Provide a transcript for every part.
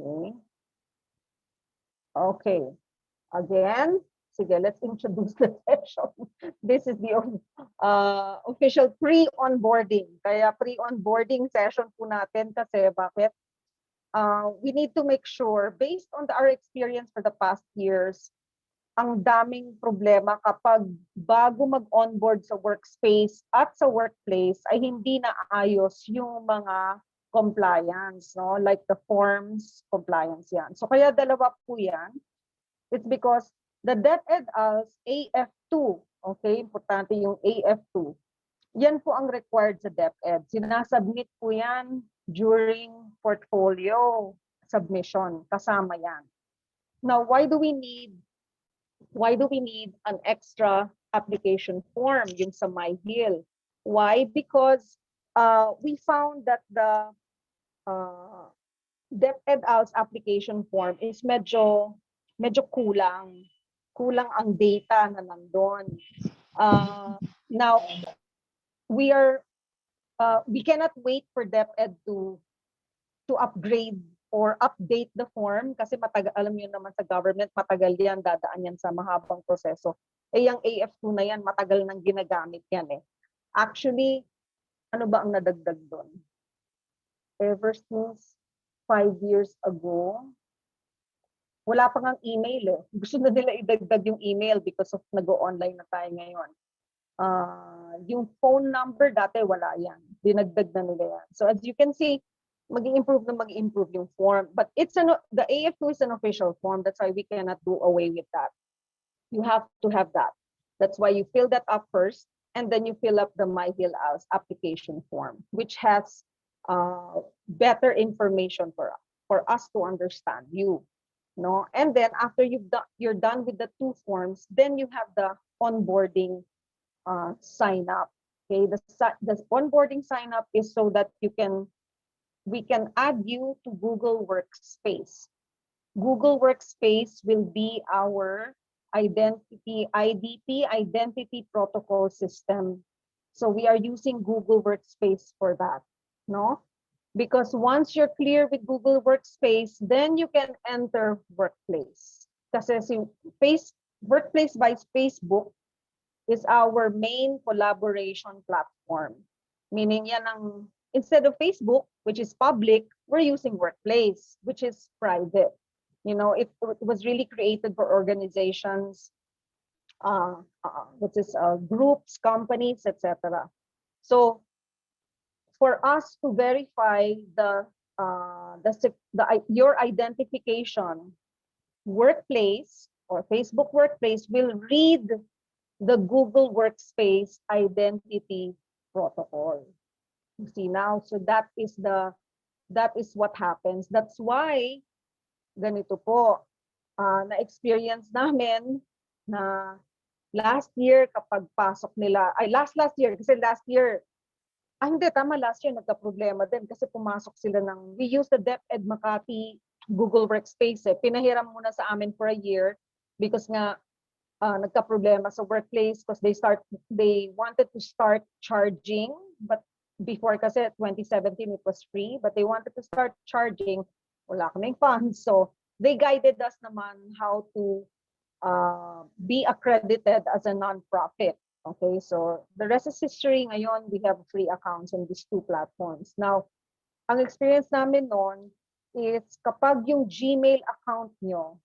Okay. Okay. Again, sige, let's introduce the session. This is the official pre-onboarding. Kaya pre-onboarding session po natin kasi bakit? We need to make sure, based on our experience for the past years, ang daming problema kapag bago mag-onboard sa workspace at sa workplace ay hindi naayos yung mga compliance, no? Like the forms, compliance yan. So kaya dalawa po yan. It's because the DepEd als AF2, okay, importante yung AF2, yan po ang required sa DepEd. Sinasubmit po yan during portfolio submission, kasama yan. Now, why do we need an extra application form yung sa MyHill? Why? Because we found that the DepEd als application form is medyo kulang ang data na nandun. Now, we cannot wait for DepEd to upgrade or update the form kasi matagal, alam niyo naman sa government, matagal yan, dadaan yan sa mahabang proseso. Eh, yung AF2 na yan, matagal nang ginagamit yan eh. Actually, ano ba ang nadagdag doon? Ever since 5 years ago, wala pa ngang email eh. Gusto na nila idagdag yung email because of nag-o-online na tayo ngayon. Yung phone number dati wala yan. Dinagdag na nila yan. So as you can see, mag-i-improve yung form. But the AF2 is an official form. That's why we cannot do away with that. You have to have that. That's why you fill that up first, and then you fill up the MyHill als application form, which has better information for us to understand you. No? And then after you're done with the two forms, then you have the onboarding sign up. Okay, the onboarding sign up is so that we can add you to Google Workspace. Google Workspace will be our IDP identity protocol system. So we are using Google Workspace for that, no? Because once you're clear with Google Workspace, then you can enter Workplace. Kasi Workplace by Facebook is our main collaboration platform. Meaning yan instead of Facebook, which is public, we're using Workplace, which is private. You know, it was really created for organizations, groups, companies, etc. So for us to verify your identification, Workplace or Facebook Workplace will read the Google Workspace identity protocol. You see now, so that is what happens. That's why ganito po, na-experience namin na last year kapag pasok nila, last year, kasi last year nagka-problema din kasi pumasok sila we use the DepEd Makati Google Workspace eh. Pinahiram muna sa amin for a year because nga nagka-problema sa workplace because they wanted to start charging, but before kasi 2017 it was free, but they wanted to start charging, wala kaming funds. So they guided us naman how to be accredited as a non-profit. Okay, so the rest is history. Ngayon, we have free accounts on these two platforms. Now, ang experience namin noon is kapag yung Gmail account nyo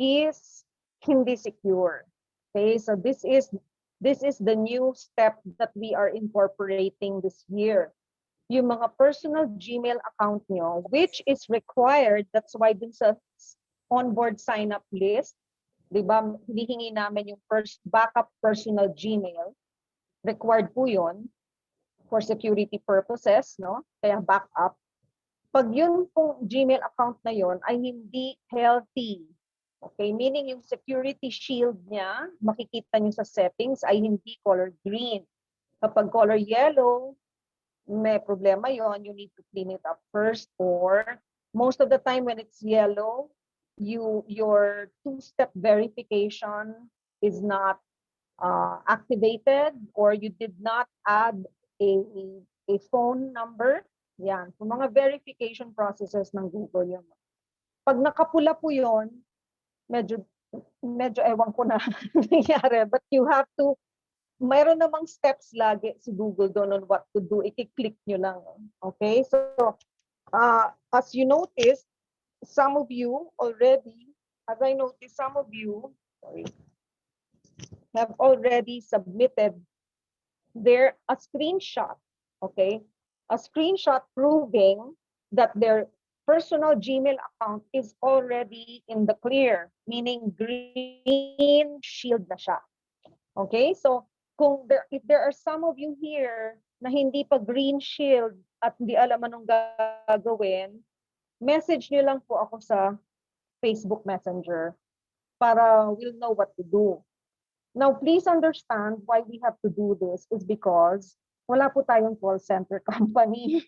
is hindi secure. Okay, so this is the new step that we are incorporating this year. Yung mga personal Gmail account nyo, which is required, that's why dun sa onboard sign-up list, di ba, hihingi namin yung first backup personal Gmail. Required po yun for security purposes, no? Kaya backup. Pag yun pong Gmail account na yun ay hindi healthy, okay? Meaning yung security shield niya, makikita nyo sa settings, ay hindi color green. Kapag color yellow, may problema yon. You need to clean it up first, or most of the time when it's yellow, your two-step verification is not activated, or you did not add a phone number. Yan, so mga verification processes ng Google yun. Pag nakapula po yon, medyo ewan ko na nangyari. But you have to, mayroon namang steps lagi si Google doon on what to do. I-click nyo lang. Okay? So, as you notice, some of you already, as I noticed, some of you, have already submitted a screenshot, okay? A screenshot proving that their personal Gmail account is already in the clear, meaning green shield na siya. Okay? So, if there are some of you here na hindi pa green shield at hindi alam anong gagawin, message niyo lang po ako sa Facebook Messenger para we'll know what to do. Now, please understand why we have to do this is because wala po tayong call center company.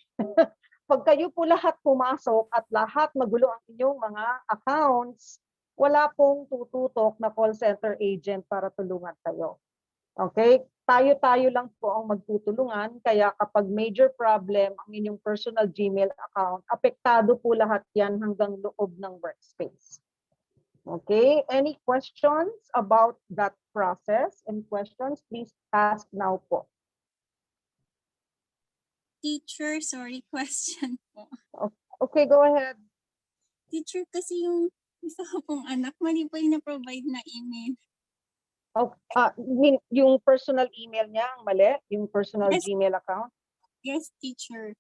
Pag kayo po lahat pumasok at lahat magulo ang inyong mga accounts, wala pong tututok na call center agent para tulungan kayo. Okay? Tayo-tayo lang po ang magtutulungan. Kaya kapag major problem ang inyong personal Gmail account, apektado po lahat yan hanggang loob ng workspace. Okay, any questions about that process? Any questions? Please ask now po. Teacher, sorry, question po. Okay, go ahead. Teacher, kasi yung isa ko pong anak, mali po yung na-provide na email. Yung personal email niya, ang mali? Yung personal Yes. Gmail account? Yes, teacher.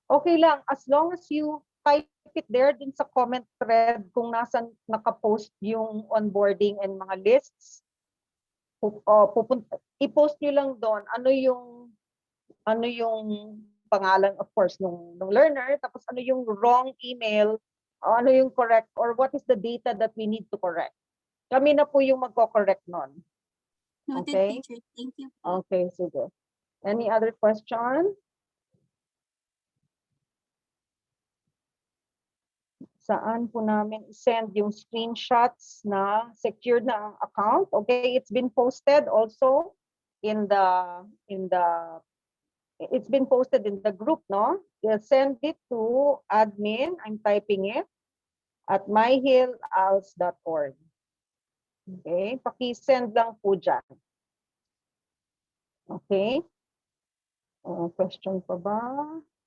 Okay lang, as long as you type it there din sa comment thread kung nasan nakapost yung onboarding and mga lists. I-post nyo lang doon ano yung pangalan, of course, nung learner, tapos ano yung wrong email, ano yung correct, or what is the data that we need to correct. Kami na po yung magko-correct nun. Noted, Okay? teacher. Thank you. Okay, sige. Any other question? Saan po namin send yung screenshots na secured na ang account? Okay, it's been posted also it's been posted in the group, no? You send it to admin, I'm typing it, at myhills.org. Okay, paki-send lang po dyan. Okay. Question pa ba?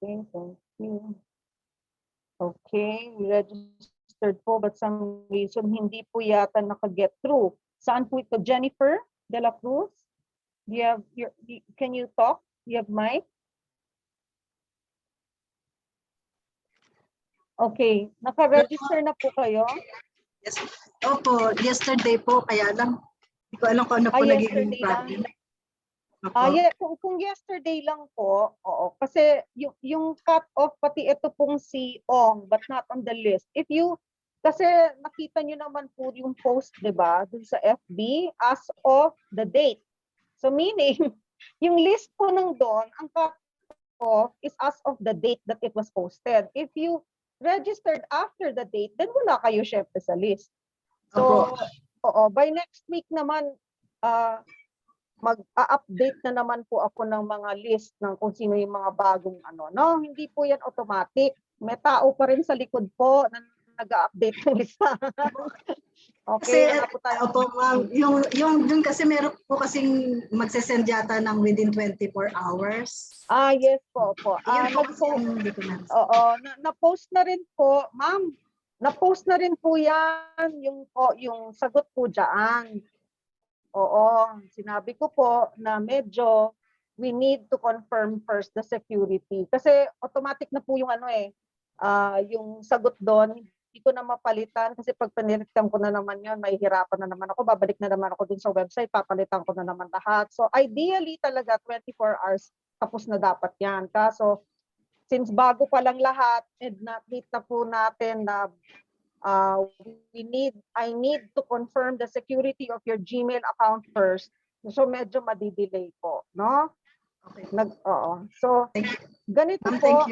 Okay, thank you. Okay, we registered po but some reason hindi po yata naka-get through. Saan po ito? Jennifer de la Cruz? Can you talk? You have mic? Okay, naka-register na po kayo? Yes. Opo, yesterday po, kaya lang, hindi ko alam kung ano po naging problem. Yeah, kung yesterday lang po, oo, kasi yung cut-off, pati ito pong si Ong, but not on the list. Kasi nakita nyo naman po yung post, di ba, dun sa FB, as of the date. So meaning, yung list po nang doon, ang cut-off is as of the date that it was posted. If you registered after the date, then wala kayo syempre sa list. So, oo, by next week naman, mag-update na naman po ako ng mga list ng kung sino yung mga bagong ano. No, hindi po yan automatic. May tao pa rin sa likod po na nag-update ng lista. Okay, kasi, po tayo. Opo, ma'am, yung kasi meron po kasing magsesend yata ng within 24 hours. Yes po. Na-post na rin po, ma'am. Na-post na rin po yan, yung sagot po dyan. Oo, sinabi ko po na medyo we need to confirm first the security. Kasi automatic na po yung yung sagot doon, hindi ko na mapalitan kasi pag panilitan ko na naman yun, mahihirapan na naman ako, babalik na naman ako dun sa website, papalitan ko na naman lahat. So ideally talaga 24 hours tapos na dapat yan. Kaso since bago pa lang lahat, and need na po natin na I need to confirm the security of your Gmail account first. So medyo madidelay po, no? Okay. So ganito po,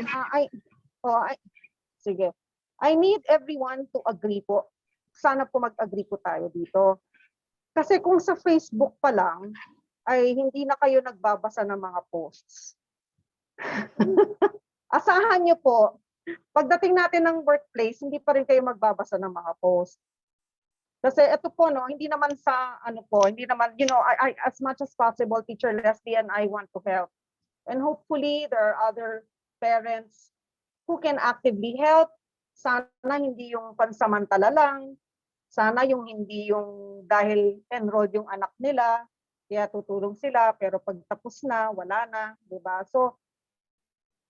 sige. I need everyone to agree po. Sana po mag-agree po tayo dito. Kasi kung sa Facebook pa lang, ay hindi na kayo nagbabasa ng mga posts. Asahan niyo po, pagdating natin ng workplace, hindi pa rin kayo magbabasa ng mga post. Kasi ito po, no, hindi naman sa, ano po, hindi naman, I as much as possible, Teacher Leslie and I want to help. And hopefully, there are other parents who can actively help. Sana hindi yung pansamantala lang. Sana yung hindi yung dahil enrolled yung anak nila, kaya tutulong sila, pero pag tapos na, wala na, di ba? So,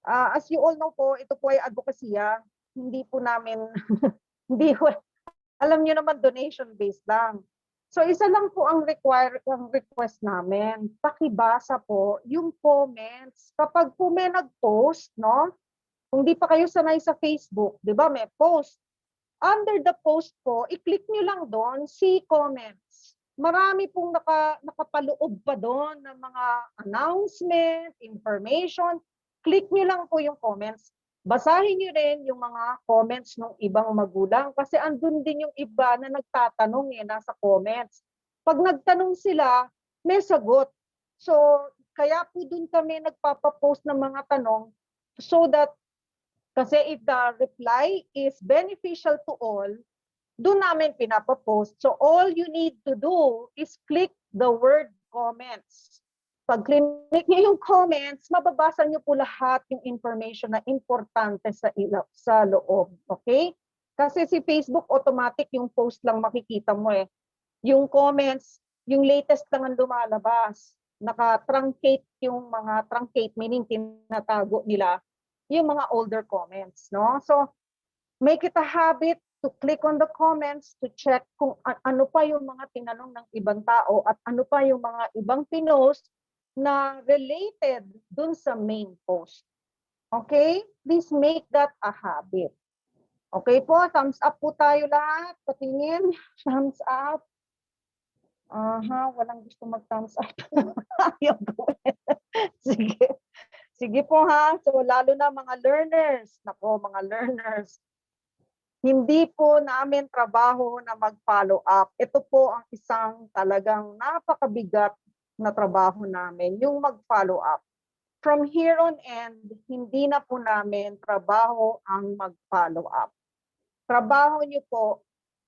as you all know po, ito po ay advokasya. Hindi po namin, hindi po, alam niyo naman, donation-based lang. So, isa lang po ang request namin. Pakibasa po yung comments. Kapag po may nag-post, no? Kung di pa kayo sanay sa Facebook, di ba, may post. Under the post po, i-click nyo lang doon, see comments. Marami pong nakapaloob pa doon ng mga announcement, information. Click nyo lang po yung comments. Basahin nyo rin yung mga comments ng ibang magulang kasi andun din yung iba na nagtatanong nasa comments. Pag nagtanong sila, may sagot. So, kaya po dun kami nagpapapost ng mga tanong so that kasi if the reply is beneficial to all, doon namin pinapapost. So all you need to do is click the word comments. Pag click niyo yung comments, mababasa niyo po lahat yung information na importante sa loob. Okay? Kasi si Facebook, automatic yung post lang makikita mo eh. Yung comments, yung latest lang ang lumalabas. Naka-truncate yung mga truncate, meaning tinatago nila yung mga older comments, no? So, make it a habit to click on the comments to check kung ano pa yung mga tinanong ng ibang tao at ano pa yung mga ibang pinost na related dun sa main post. Okay? Please make that a habit. Okay po? Thumbs up po tayo lahat. Patingin. Thumbs up. Walang gusto mag-thumbs up. Ayaw gawin. Sige. Sige po ha, so lalo na mga learners, nako mga learners, hindi po namin trabaho na mag-follow up. Ito po ang isang talagang napakabigat na trabaho namin, yung mag-follow up. From here on end, hindi na po namin trabaho ang mag-follow up. Trabaho niyo po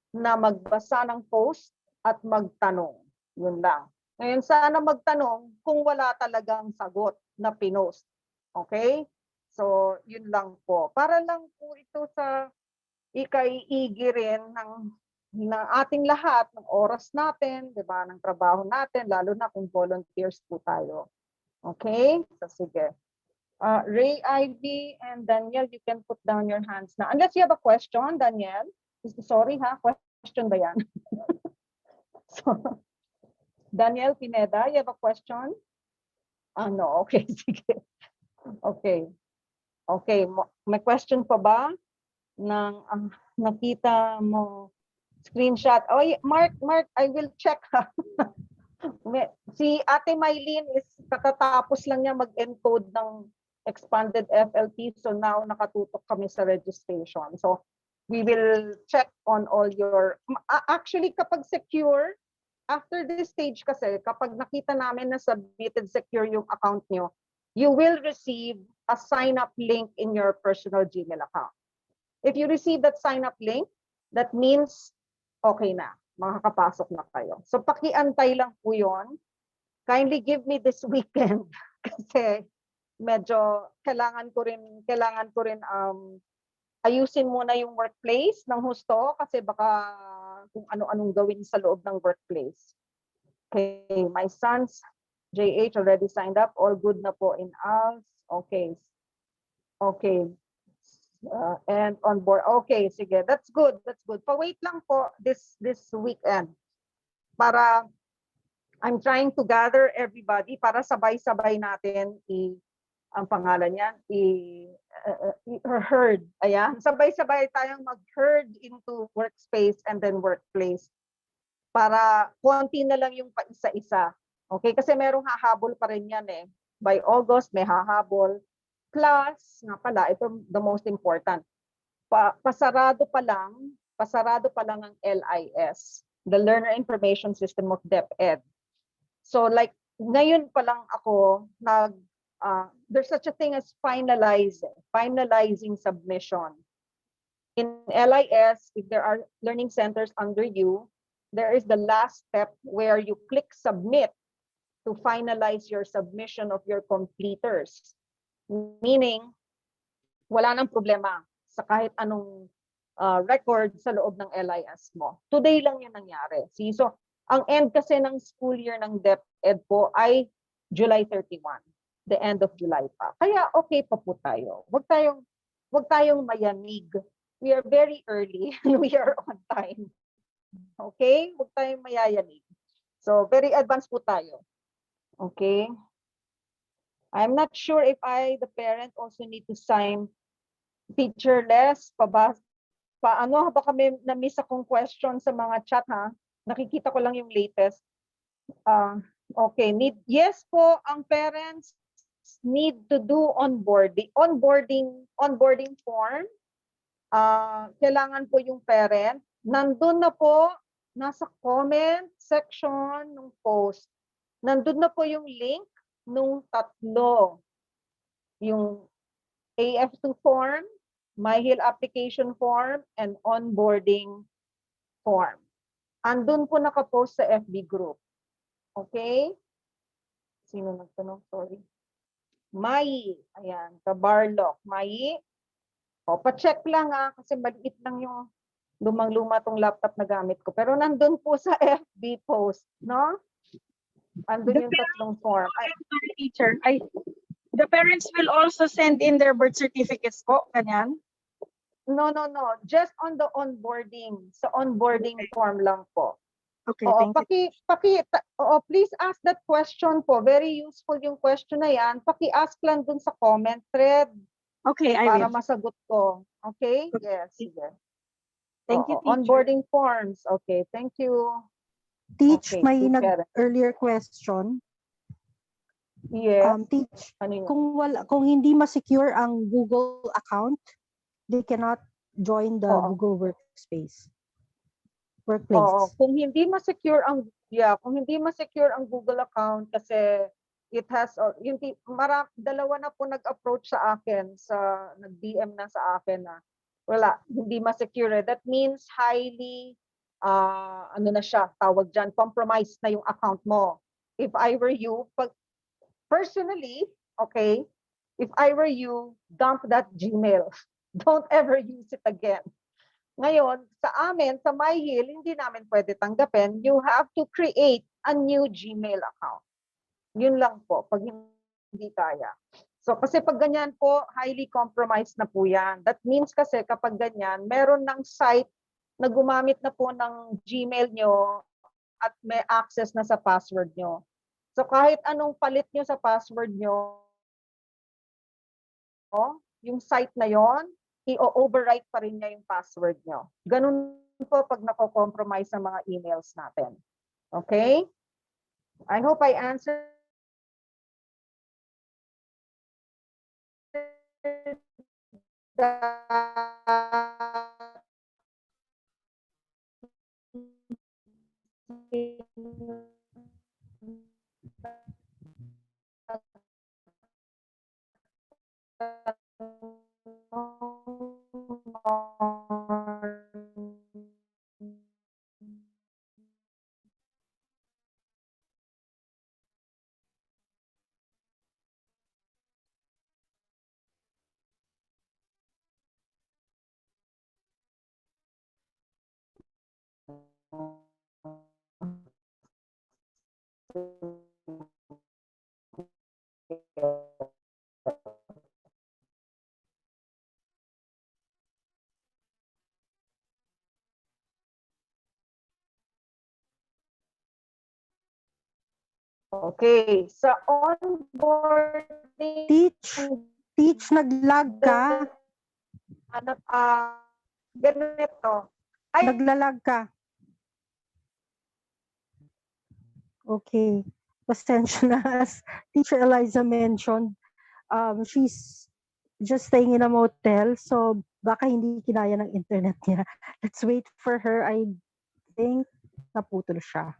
na magbasa ng post at magtanong. Yun lang. Ngayon, sana magtanong kung wala talagang sagot na pinost. Okay? So, yun lang po. Para lang po ito sa ikaiigi rin ng ating lahat, ng oras natin, di ba, ng trabaho natin, lalo na kung volunteers po tayo. Okay? So, sige. Ray, Ivy, and Daniel, you can put down your hands now. Unless you have a question, Daniel. Sorry ha, question ba yan? So, Daniel Pineda, you have a question? No, okay, sige. Okay. Okay, may question pa ba? Nakita mo screenshot. Oh, Mark, I will check. Si Ate Mylene is katatapos lang niya mag-encode ng expanded FLP. So now nakatutok kami sa registration. So we will check on all your, actually kapag secure, after this stage kasi, kapag nakita namin na submitted secure yung account nyo, you will receive a sign-up link in your personal Gmail account. If you receive that sign-up link, that means okay na, makakapasok na kayo. So pakiantay lang po yun. Kindly give me this weekend kasi medyo kailangan ko rin ayusin muna yung workplace ng husto kasi baka kung ano-anong gawin sa loob ng workplace. Okay, my sons JH already signed up. All good na po in ALS. Okay. Okay. And on board. Okay, sige. That's good. That's good. Pa-wait lang po this weekend. Para I'm trying to gather everybody para sabay-sabay natin ang pangalan niyan, herd. Ayan. Sabay-sabay tayong mag-herd into workspace and then workplace. Para konti na lang yung paisa-isa. Okay, kasi merong hahabol pa rin yan eh. By August, may hahabol. Plus, nga pala, ito the most important. Pasarado pa lang ang LIS, the Learner Information System of DepEd. So like, ngayon pa lang ako there's such a thing as finalizing submission. In LIS, if there are learning centers under you, there is the last step where you click submit to finalize your submission of your completers. Meaning, wala nang problema sa kahit anong record sa loob ng LIS mo. Today lang yan nangyari. See? So, ang end kasi ng school year ng DepEd po ay July 31. The end of July pa. Kaya okay pa po tayo. Huwag tayong mayanig. We are very early and we are on time. Okay? Huwag tayong mayayanig. So, very advanced po tayo. Okay? I'm not sure if the parent, also need to sign featureless. Paano? Baka may na-miss akong question sa mga chat, ha? Nakikita ko lang yung latest. Okay. Yes po, ang parents need to do onboarding form. Kailangan po yung parent. Nandun na po, nasa comment section ng post. Nandun na po yung link nung tatlo. Yung AF2 form, MyHill application form, and onboarding form. Andun po nakapost sa FB group. Okay? Sino nagtanong? Sorry. Mai. Ayan, Kabarlok. Mai. O, pa-check lang kasi maliit lang yung lumang-luma tong laptop na gamit ko. Pero nandun po sa FB post, no? Andun yung tatlong form. Teacher, the parents will also send in their birth certificates po, ganyan? No. Just on the onboarding. Sa onboarding form lang po. Okay, thank you. Please ask that question po. Very useful yung question na yan. Paki-ask lang dun sa comment thread. Okay, I Para will. masagot ko. Okay? Yes. Sige. Thank you, teacher. Onboarding forms. Okay, thank you. Teach, Okay, may good parent. earlier question. Yes. Teach, Ano yun? kung hindi ma-secure ang Google account, they cannot join the Google Workspace. Workplace. Kung hindi ma-secure ang Google account kasi it has dalawa na po nag-approach sa akin, nag-DM na sa akin na wala, hindi ma-secure. That means highly tawag diyan, compromised na yung account mo. If I were you, personally, okay, if I were you, dump that Gmail. Don't ever use it again. Ngayon, sa amin, sa MyHill, hindi namin pwede tanggapin. You have to create a new Gmail account. Yun lang po, pag hindi kaya. So, kasi pag ganyan po, highly compromised na po yan. That means kasi kapag ganyan, meron ng site na gumamit na po ng Gmail nyo at may access na sa password nyo. So, kahit anong palit nyo sa password nyo, yung site na yon, i-overwrite pa rin niya yung password nyo. Ganun po pag nako-compromise sa mga emails natin. Okay? I hope I answered Okay, sa onboarding Teach, nag-lag ka. Ganito. Naglalag ka. Okay. Pasensya na, as Teacher Eliza mentioned, she's just staying in a motel, so baka hindi kinaya ng internet niya. Let's wait for her. I think naputol siya.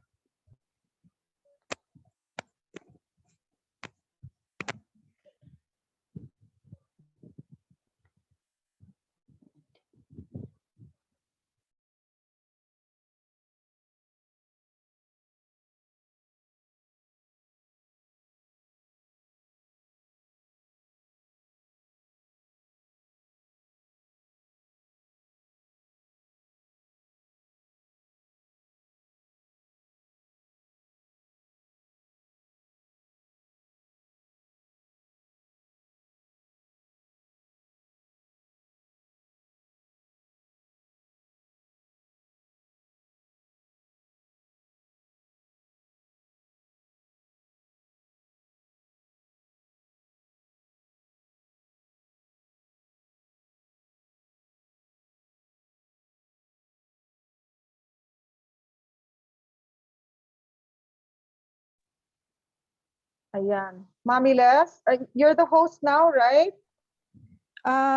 Ayan. Mommy Les, you're the host now, right?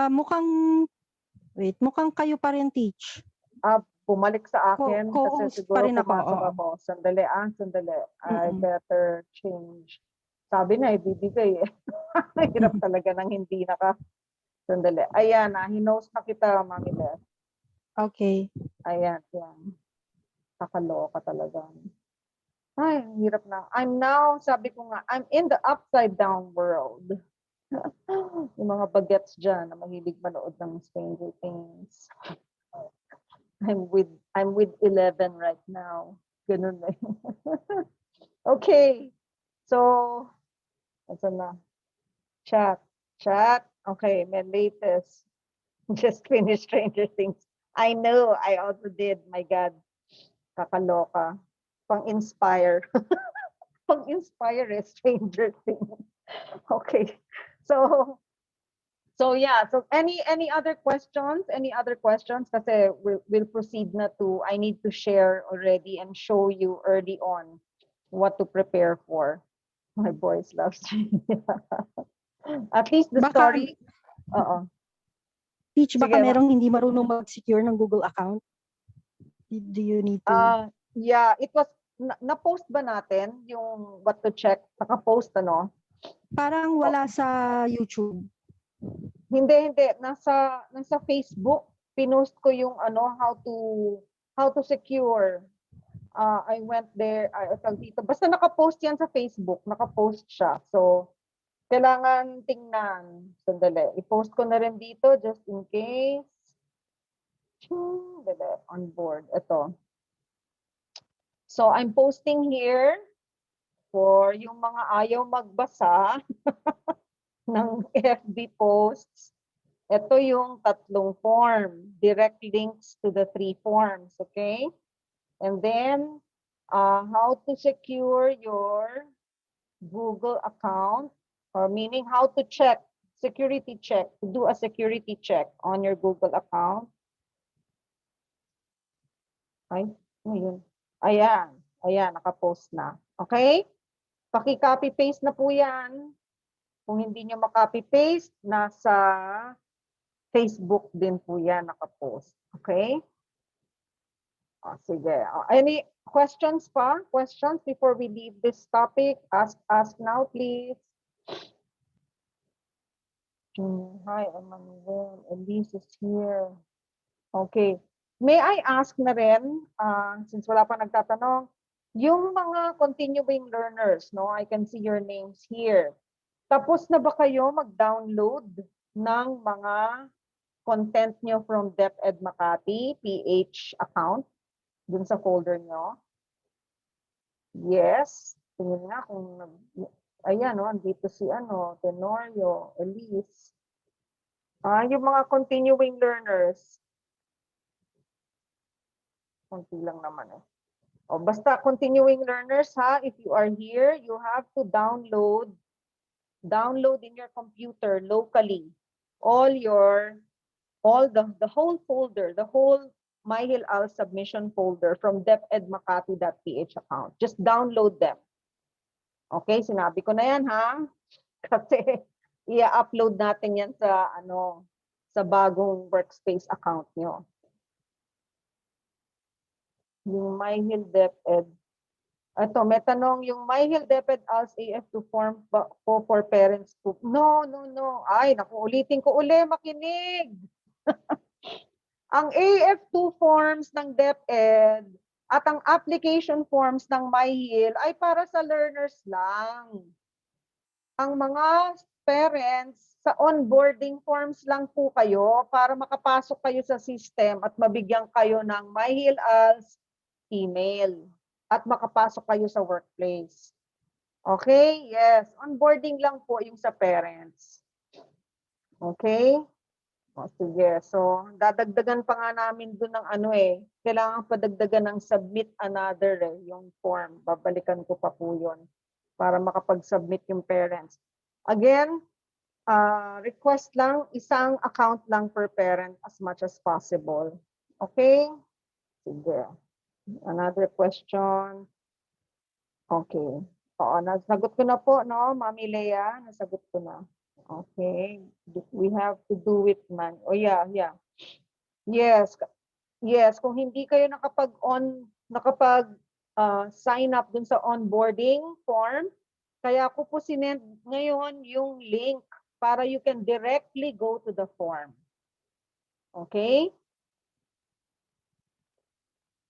Mukhang kayo pa rin, Teach. Bumalik sa akin kasi Co-host pa siguro rin ako, pumasok oo. ako. Sandali, sandali. I Mm-mm. better change. Sabi na, ibibigay eh. Hirap talaga ng hindi Sandali. Ayan hinost na kita, Mami Les. Okay. Ayan, yan. Kakaloka talaga. Ay, ang hirap na. I'm now, sabi ko nga, I'm in the upside down world. Yung mga bagets dyan na mahilig manood ng Stranger Things. I'm with 11 right now. Ganun na. Okay. So, ito na. Chat. Okay, my latest. Just finished Stranger Things. I know, I also did. My God. Kakaloka. Pang-inspire. Pang-inspire Stranger Things. Okay. So yeah, so any other questions? Any other questions? Kasi we'll proceed na to, I need to share already and show you early on what to prepare for. My boys love At least the Baka- story. Oo. Teach, baka Sige, merong hindi marunong mag-secure ng Google account. Do you need to? Yeah, it was, na-post ba natin yung what to check? Naka-post ano? Parang wala sa YouTube. Hindi. Nasa Facebook. Pinost ko yung how to secure. I went there. Dito. Basta naka-post yan sa Facebook. Naka-post siya. So, kailangan tingnan. Sandali. I-post ko na rin dito just in case. Dali. On board. Ito. So, I'm posting here for yung mga ayaw magbasa ng FB posts. Ito yung 3 form, direct links to the 3 forms, okay? And then, how to secure your Google account, or meaning how to check, security check, to do a security check on your Google account. Ay, ano yun? Ayan, nakapost na. Okay? Paki-copy paste na po yan. Kung hindi nyo makopy-paste, nasa Facebook din po yan nakapost. Okay? Sige. Any questions pa? Questions before we leave this topic? Ask now, please. Hi, Emmanuel. Elise is here. Okay. May I ask na rin, since wala pa nagtatanong, yung mga continuing learners, no? I can see your names here. Tapos na ba kayo mag-download ng mga content nyo from DepEd Makati PH account dun sa folder nyo? Yes. Tingin nga kung ayan, no, andito si Tenorio, Elise. Yung mga continuing learners. Kunti lang naman eh. Basta continuing learners ha, if you are here, you have to download in your computer locally the whole folder, the whole MyHill submission folder from depedmakati.ph account. Just download them. Okay, sinabi ko na yan ha. Kasi i-upload natin yan sa sa bagong workspace account nyo. Yung MyHill DepEd. Ito, may tanong, yung MyHill DepEd ALS AF2 form po for parents po. No. Ay, naku, ulitin ko makinig. Ang AF2 forms ng DepEd at ang application forms ng MyHill ay para sa learners lang. Ang mga parents, sa onboarding forms lang po kayo para makapasok kayo sa system at mabigyan kayo ng MyHill ALS email at makapasok kayo sa workplace. Okay? Yes. Onboarding lang po yung sa parents. Okay? Sige. So, dadagdagan pa nga namin dun ng kailangan padagdagan ng submit another yung form. Babalikan ko pa po yun para makapag-submit yung parents. Again, request lang, isang account lang per parent as much as possible. Okay? Sige. Another question. Okay. Oo, nasagot ko na po, no, Mami Lea, nasagot ko na. Okay, we have to do it, man. Oh, yeah. Yes, yes, kung hindi kayo sign up dun sa onboarding form, kaya ko po sinend ngayon yung link para you can directly go to the form. Okay?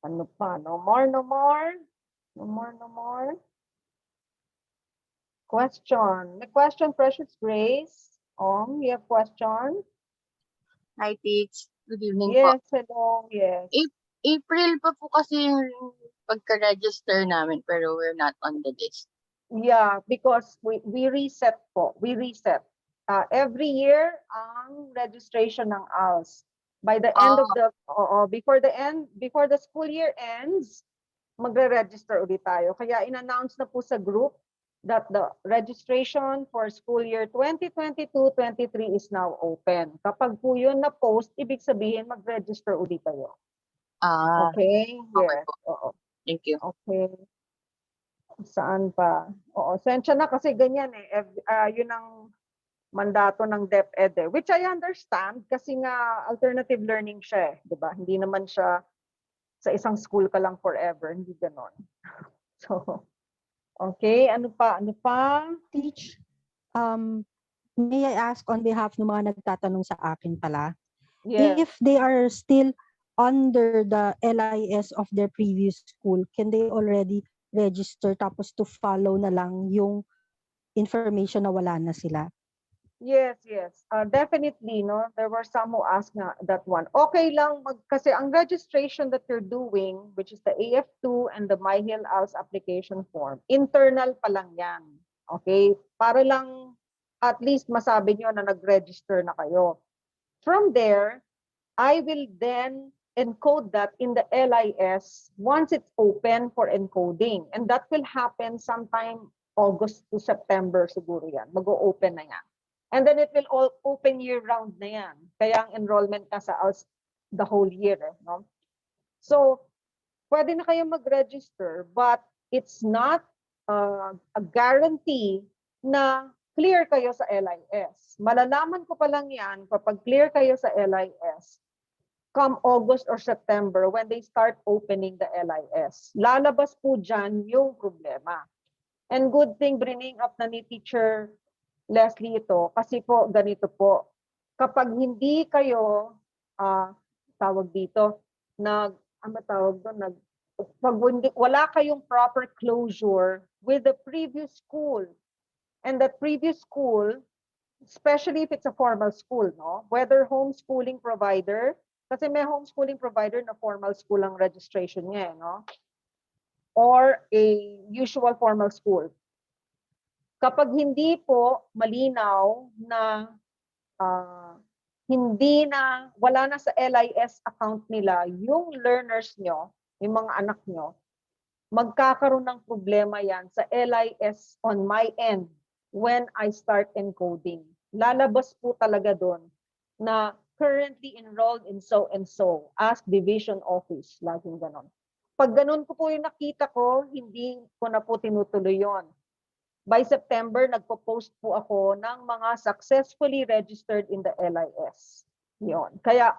Ano pa? No more, no more? No more, no more? Question. May question, Precious Grace? You have question? Hi, Teach. Good evening po. Yes, hello, yes. April pa po kasi yung pagka-register namin pero we're not on the list. Yeah, because we reset po. We reset. Every year ang registration ng ALS. By the end of the before the school year ends, magre-register ulit tayo. Kaya in-announce na po sa group that the registration for school year 2022-23 is now open. Kapag po yun na post, ibig sabihin mag-register ulit tayo. Okay? Okay Yes. po. Oo. Thank you. Okay. Saan pa? Oo, sensya na kasi ganyan eh. Yun ang mandato ng DepEd eh. Which I understand kasi nga alternative learning siya eh. Diba? Hindi naman siya sa isang school ka lang forever. Hindi ganon. So, okay. Ano pa? Teach, may I ask on behalf ng mga nagtatanong sa akin pala, Yes. if they are still under the LIS of their previous school, can they already register tapos to follow na lang yung information na wala na sila? Yes. Definitely, no. There were some who asked na that one. Okay lang kasi ang registration that you're doing, which is the AF2 and the MyHill ALS application form, internal pa lang yan. Okay? Para lang at least masabi nyo na nag-register na kayo. From there, I will then encode that in the LIS once it's open for encoding. And that will happen sometime August to September siguro yan. Mag-o-open na yan. And then it will all open year-round na yan. Kaya ang enrollment ka sa ALS the whole year. No? So, pwede na kayo mag-register, but it's not a guarantee na clear kayo sa LIS. Malalaman ko pa lang yan kapag clear kayo sa LIS come August or September when they start opening the LIS. Lalabas po dyan yung problema. And good thing bringing up na ni Teacher Leslie ito kasi po ganito po. Kapag hindi kayo tawag dito wala kayong proper closure with the previous school. And that previous school, especially if it's a formal school, no? Whether homeschooling provider, kasi may homeschooling provider na formal school ang registration niya, no? Or a usual formal school. Kapag hindi po malinaw na wala na sa LIS account nila yung learners nyo, yung mga anak nyo, magkakaroon ng problema yan sa LIS on my end when I start encoding. Lalabas po talaga doon na currently enrolled in so and so, ask division office, laging ganon. Pag ganon ko po yung nakita ko, hindi ko na po tinutuloy yon. By September, nagpo-post po ako ng mga successfully registered in the LIS. Yon. Kaya,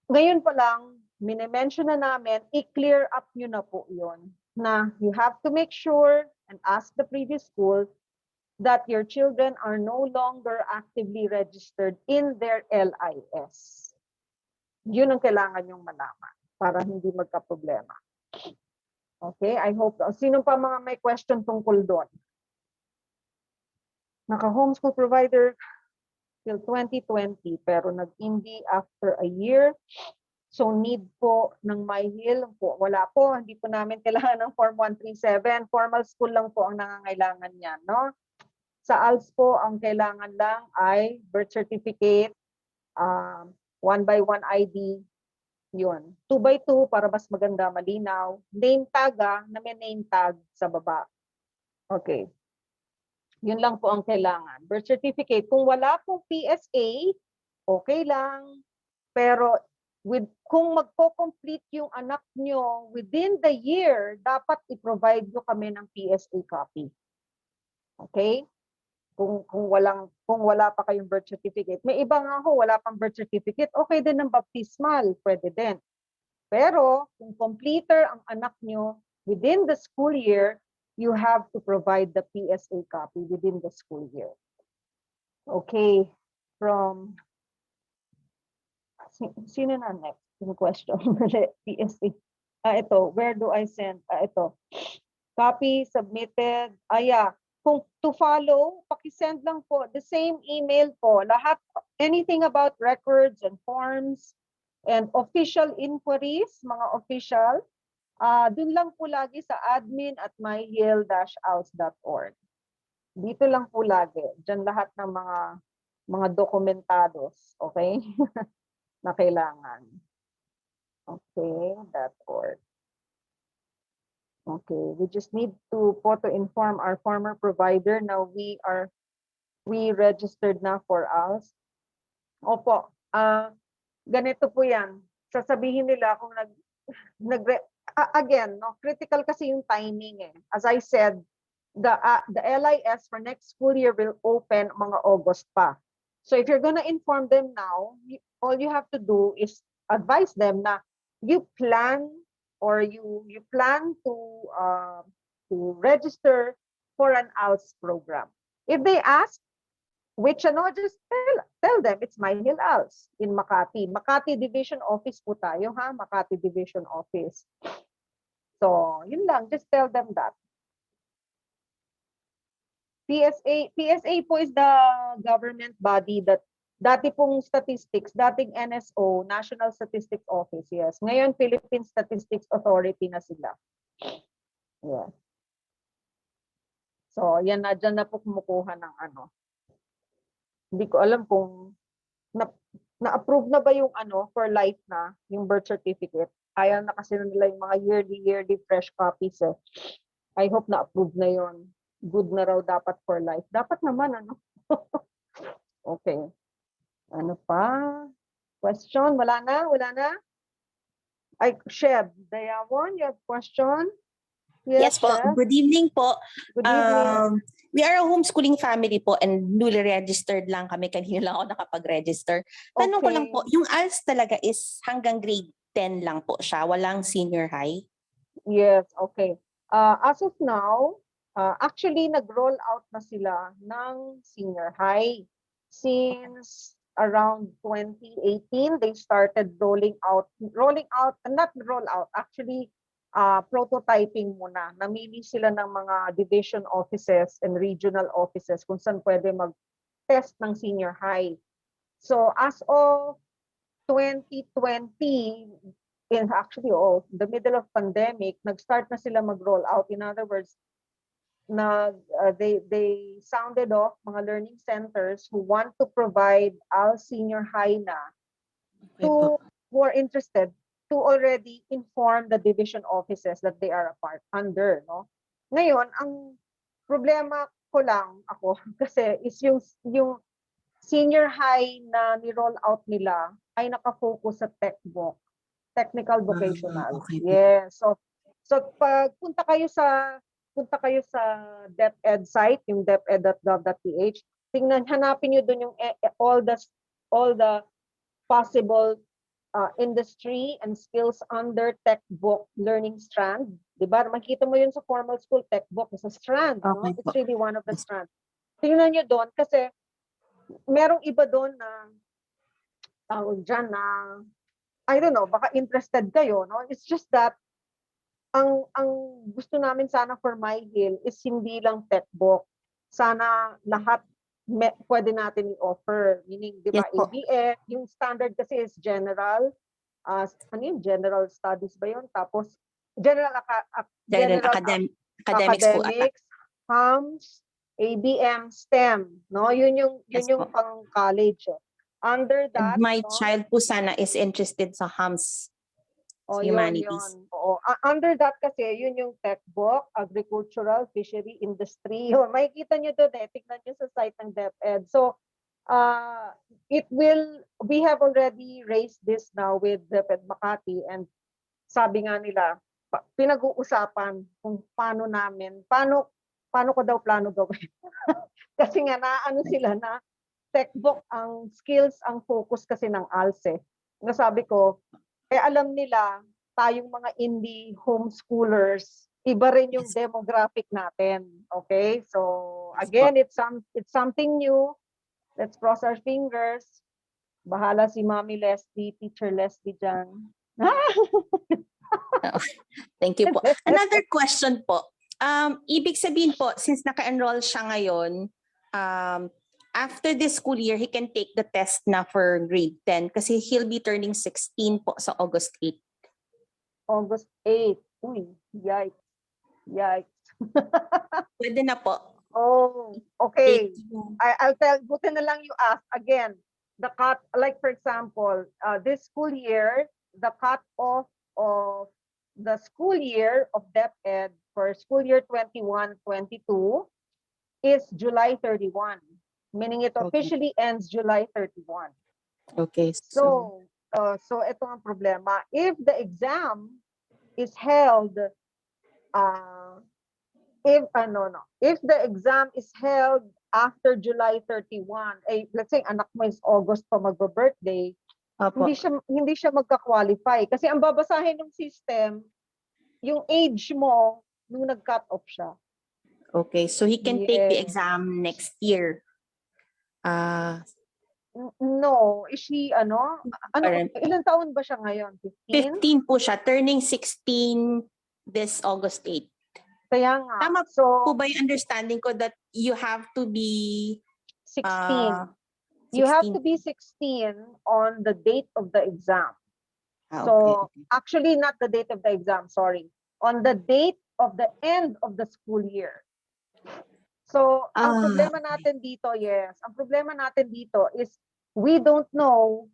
ngayon pa lang, minimension na namin, i-clear up nyo na po yon. Na you have to make sure and ask the previous school that your children are no longer actively registered in their LIS. Yun ang kailangan nyong malaman para hindi magka-problema. Okay, I hope. Sino pa mga may question tungkol doon? Naka-homeschool provider till 2020 pero nag-indie after a year. So need po ng MyHill po. Wala po, hindi po namin kailangan ng Form 137. Formal school lang po ang nangangailangan niyan, no? Sa ALS po, ang kailangan lang ay birth certificate, 1x1 ID, yun. 2x2 para mas maganda, malinaw. Name tag na may name tag sa baba. Okay. Yun lang po ang kailangan. Birth certificate. Kung wala pong PSA, okay lang. Pero kung magko-complete yung anak nyo within the year, dapat i-provide nyo kami ng PSA copy. Okay? Kung wala pa kayong birth certificate. May iba nga ho, wala pang birth certificate, okay din ng baptismal, pwede din. Pero kung completer ang anak nyo within the school year, you have to provide the PSA copy within the school year. Okay, from sino na next? Yung question. PSA. Ito, where do I send? Ito. Copy submitted. Yeah. Kung to follow, pakisend lang po the same email po. Lahat, anything about records and forms and official inquiries, mga official, dun lang po lagi sa admin@myhill-aus.org. Dito lang po lagi. Diyan lahat ng mga dokumentados, okay? Na kailangan. Okay, .org. Okay, we just need to inform our former provider now we registered na for us. Opo, ganito po yan. Sasabihin nila kung again, no, critical kasi yung timing eh. As I said, the LIS for next school year will open mga August pa. So if you're gonna inform them now, all you have to do is advise them na you plan or you plan to register for an ALS program. If they ask which just tell them it's MyHill ALS in Makati. Makati Division Office po tayo ha, Makati Division Office. So, yun lang, just tell them that. PSA po is the government body that dati pong statistics, dating NSO, National Statistics Office, yes. Ngayon, Philippine Statistics Authority na sila. Yes. So, yan na, dyan na po kumukuha ng Hindi ko alam kung na-approve na ba yung for life na, yung birth certificate. Ayaw na kasi nila yung mga yearly fresh copies eh. I hope na-approve na yon. Good na raw dapat for life. Dapat naman Okay. Ano pa? Question? Wala na? Ay, Sheb, Dayawon, you have question? Yes po. Sheb? Good evening po. Good evening. We are a homeschooling family po and newly registered lang kami. Kanina lang ako nakapag-register. Tanong ko lang po, yung ALS talaga is hanggang grade 10 lang po siya. Walang senior high? Yes, okay. As of now, actually nag-roll out na sila ng senior high. Since around 2018, they started actually prototyping muna. Namili sila ng mga division offices and regional offices kung saan pwede mag-test ng senior high. So as of 2020, the middle of pandemic, nag-start na sila mag-roll out. In other words, they sounded off mga learning centers who want to provide ALS senior high na who are interested to already inform the division offices that they are under. No? Ngayon, ang problema ko lang ako kasi is yung senior high na ni-roll out nila ay nakafocus sa technical vocational. Okay. Yes. So pag punta kayo sa DepEd site, yung deped.gov.ph, hanapin niyo doon yung all the possible industry and skills under tech book learning strand. Diba? Makita mo yun sa formal school tech book, sa strand. Okay, no? It's really one of the strands. Tingnan niyo doon kasi merong iba doon na tawag dyan na I don't know, baka interested kayo, no? It's just that ang gusto namin sana for MyHill is hindi lang tech book. Sana lahat pwede natin i-offer. Meaning, di ba, Yes po. ABF, yung standard kasi is general. General studies ba yun? Tapos, academics po ata. HAMS, ABM, STEM. No? Yun yung po. pang college. Under that, And my child po sana is interested sa HAMS. Humanities. Yun. Oo. Under that kasi, yun yung tech book, agricultural, fishery, industry. Yun, makikita nyo doon tignan nyo sa site ng DepEd. So, we have already raised this now with the Ped Makati, and sabi nga nila, pinag-uusapan kung paano ko daw plano gawin. Kasi nga naano sila na textbook ang skills, ang focus kasi ng ALSE. Nasabi ko, alam nila, tayong mga indie homeschoolers, iba rin yung demographic natin. Okay? So, again, it's something new. Let's cross our fingers. Bahala si Mami Leslie, Teacher Leslie dyan. Thank you po. Another question po. Ibig sabihin po, since naka-enroll siya ngayon, after this school year, he can take the test na for grade 10 kasi he'll be turning 16 po sa August 8. August 8. Uy, yikes. Yikes. Pwede na po. Oh, okay. Thank you. I'll tell, buti na lang you ask again. The cut, like for example, this school year, the cut off of the school year of DepEd for school year 21-22 is July 31, meaning it officially ends July 31. Okay. So ito ang problema. If the exam is held, if the exam is held after July 31, let's say anak mo is August pa magba-birthday, Opo. hindi siya magka-qualify kasi ang babasahin ng system yung age mo nung nag-cut off siya. Okay, so he can take the Yes. exam next year. No, is she Parang- ilang taon ba siya ngayon? 15? 15 po siya, turning 16 this August 8. Kaya nga. Tama So po ba yung understanding ko that you have to be 16. You have to be 16 on the date of the exam. So actually not the date of the exam, sorry. On the date of the end of the school year. So ang problema natin dito, ang problema natin dito is we don't know.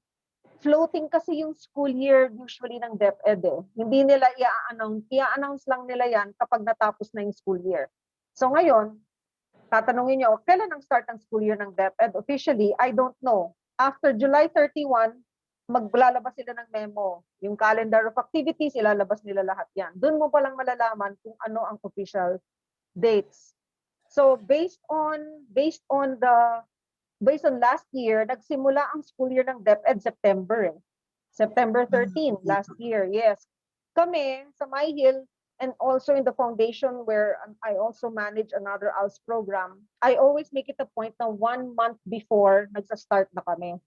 Floating kasi yung school year usually ng DepEd eh. Hindi nila i-announce lang nila yan kapag natapos na yung school year. So ngayon, tatanungin nyo, kailan ang start ng school year ng DepEd? Officially, I don't know. After July 31, maglalabas sila ng memo. Yung calendar of activities, ilalabas nila lahat yan. Doon mo palang malalaman kung ano ang official dates. So based on last year, nagsimula ang school year ng DepEd September. September 13 last year. Yes. Kami sa MyHill and also in the foundation where I also manage another ALS program, I always make it a point na 1 month before nagsa-start na kami.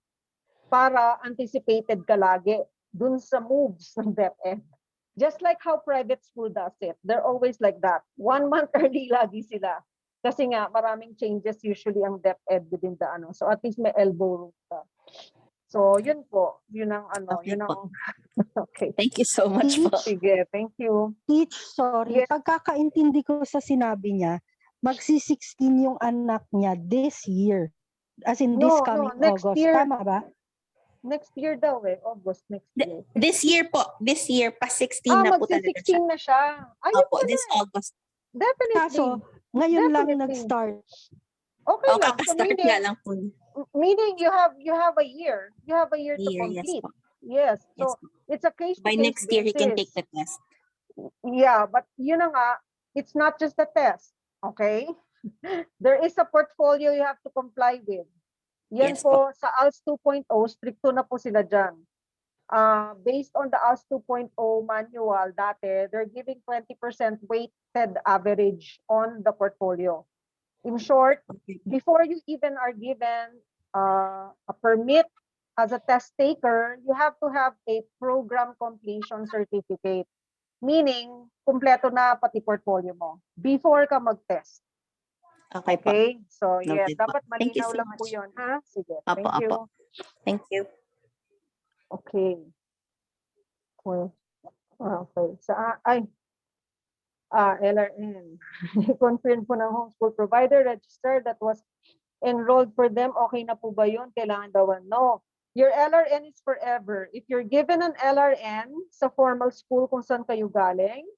Para anticipated ka lagi dun sa moves ng DepEd. Just like how private school does it. They're always like that. 1 month early lagi sila. Kasi nga, maraming changes usually ang DepEd within the So at least may elbow room ka. So yun po. Yun ang Okay yun po. ang okay. Thank you so much po. Sige, thank you. Teach, sorry. Yes. Pagkakaintindi ko sa sinabi niya, magsi-16 yung anak niya this year. As in this coming next August. year. Tama ba? Next year daw August next year. This year po, pa 16 na po talaga siya. magsi-16 na siya. Ayun Opo, pala this eh. August. Definitely. Kaso, ngayon lang Definitely. nag-start. Okay O, lang. So kakastart nga lang po. meaning you have a year. You have a year to Yes complete. po. Yes. So Yes po. it's a case By next year, he can take the test. Yeah, but yun na nga, it's not just the test. Okay? There is a portfolio you have to comply with. Yan Yes po, sa ALS 2.0, stricto na po sila dyan. Based on the ALS 2.0 manual, dati, they're giving 20% weighted average on the portfolio. In short, before you even are given a permit as a test taker, you have to have a program completion certificate. Meaning, kumpleto na pati portfolio mo before ka mag-test. Okay po. Okay? So, yes, Noted po. dapat Thank you malinaw so lang po much. yun. Ha? Sige, Apo, thank you. apo. Thank you. Okay. Okay. LRN. Confirm po ng homeschool provider register that was enrolled for them. Okay na po ba yun? Kailangan daw. No. Your LRN is forever. If you're given an LRN sa formal school kung saan kayo galing,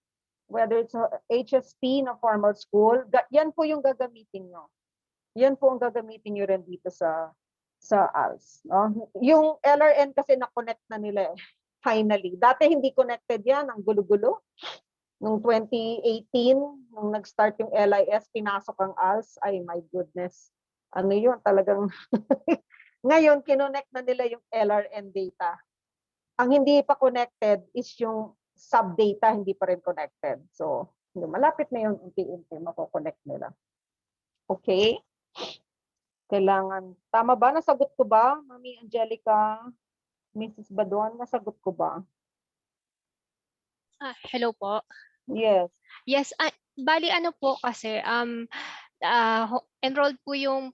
whether it's a HSP na formal school, yan po yung gagamitin nyo. Yan po ang gagamitin nyo rin dito sa sa ALS. No? Yung LRN kasi na-connect na nila finally. Dati hindi connected yan, ang gulo-gulo. Noong 2018, nung nag-start yung LIS, pinasok ang ALS. Ay, my goodness. Ano yun, talagang... Ngayon, kinonect na nila yung LRN data. Ang hindi pa connected is yung sub-data, hindi pa rin connected. So, malapit na yun, unti-unti, mako-connect nila. Okay? Kailangan. Tama ba? Nasagot ko ba? Mami Angelica, Mrs. Badon, nasagot ko ba? Hello po. Yes. Yes, bali ano po kasi enrolled po yung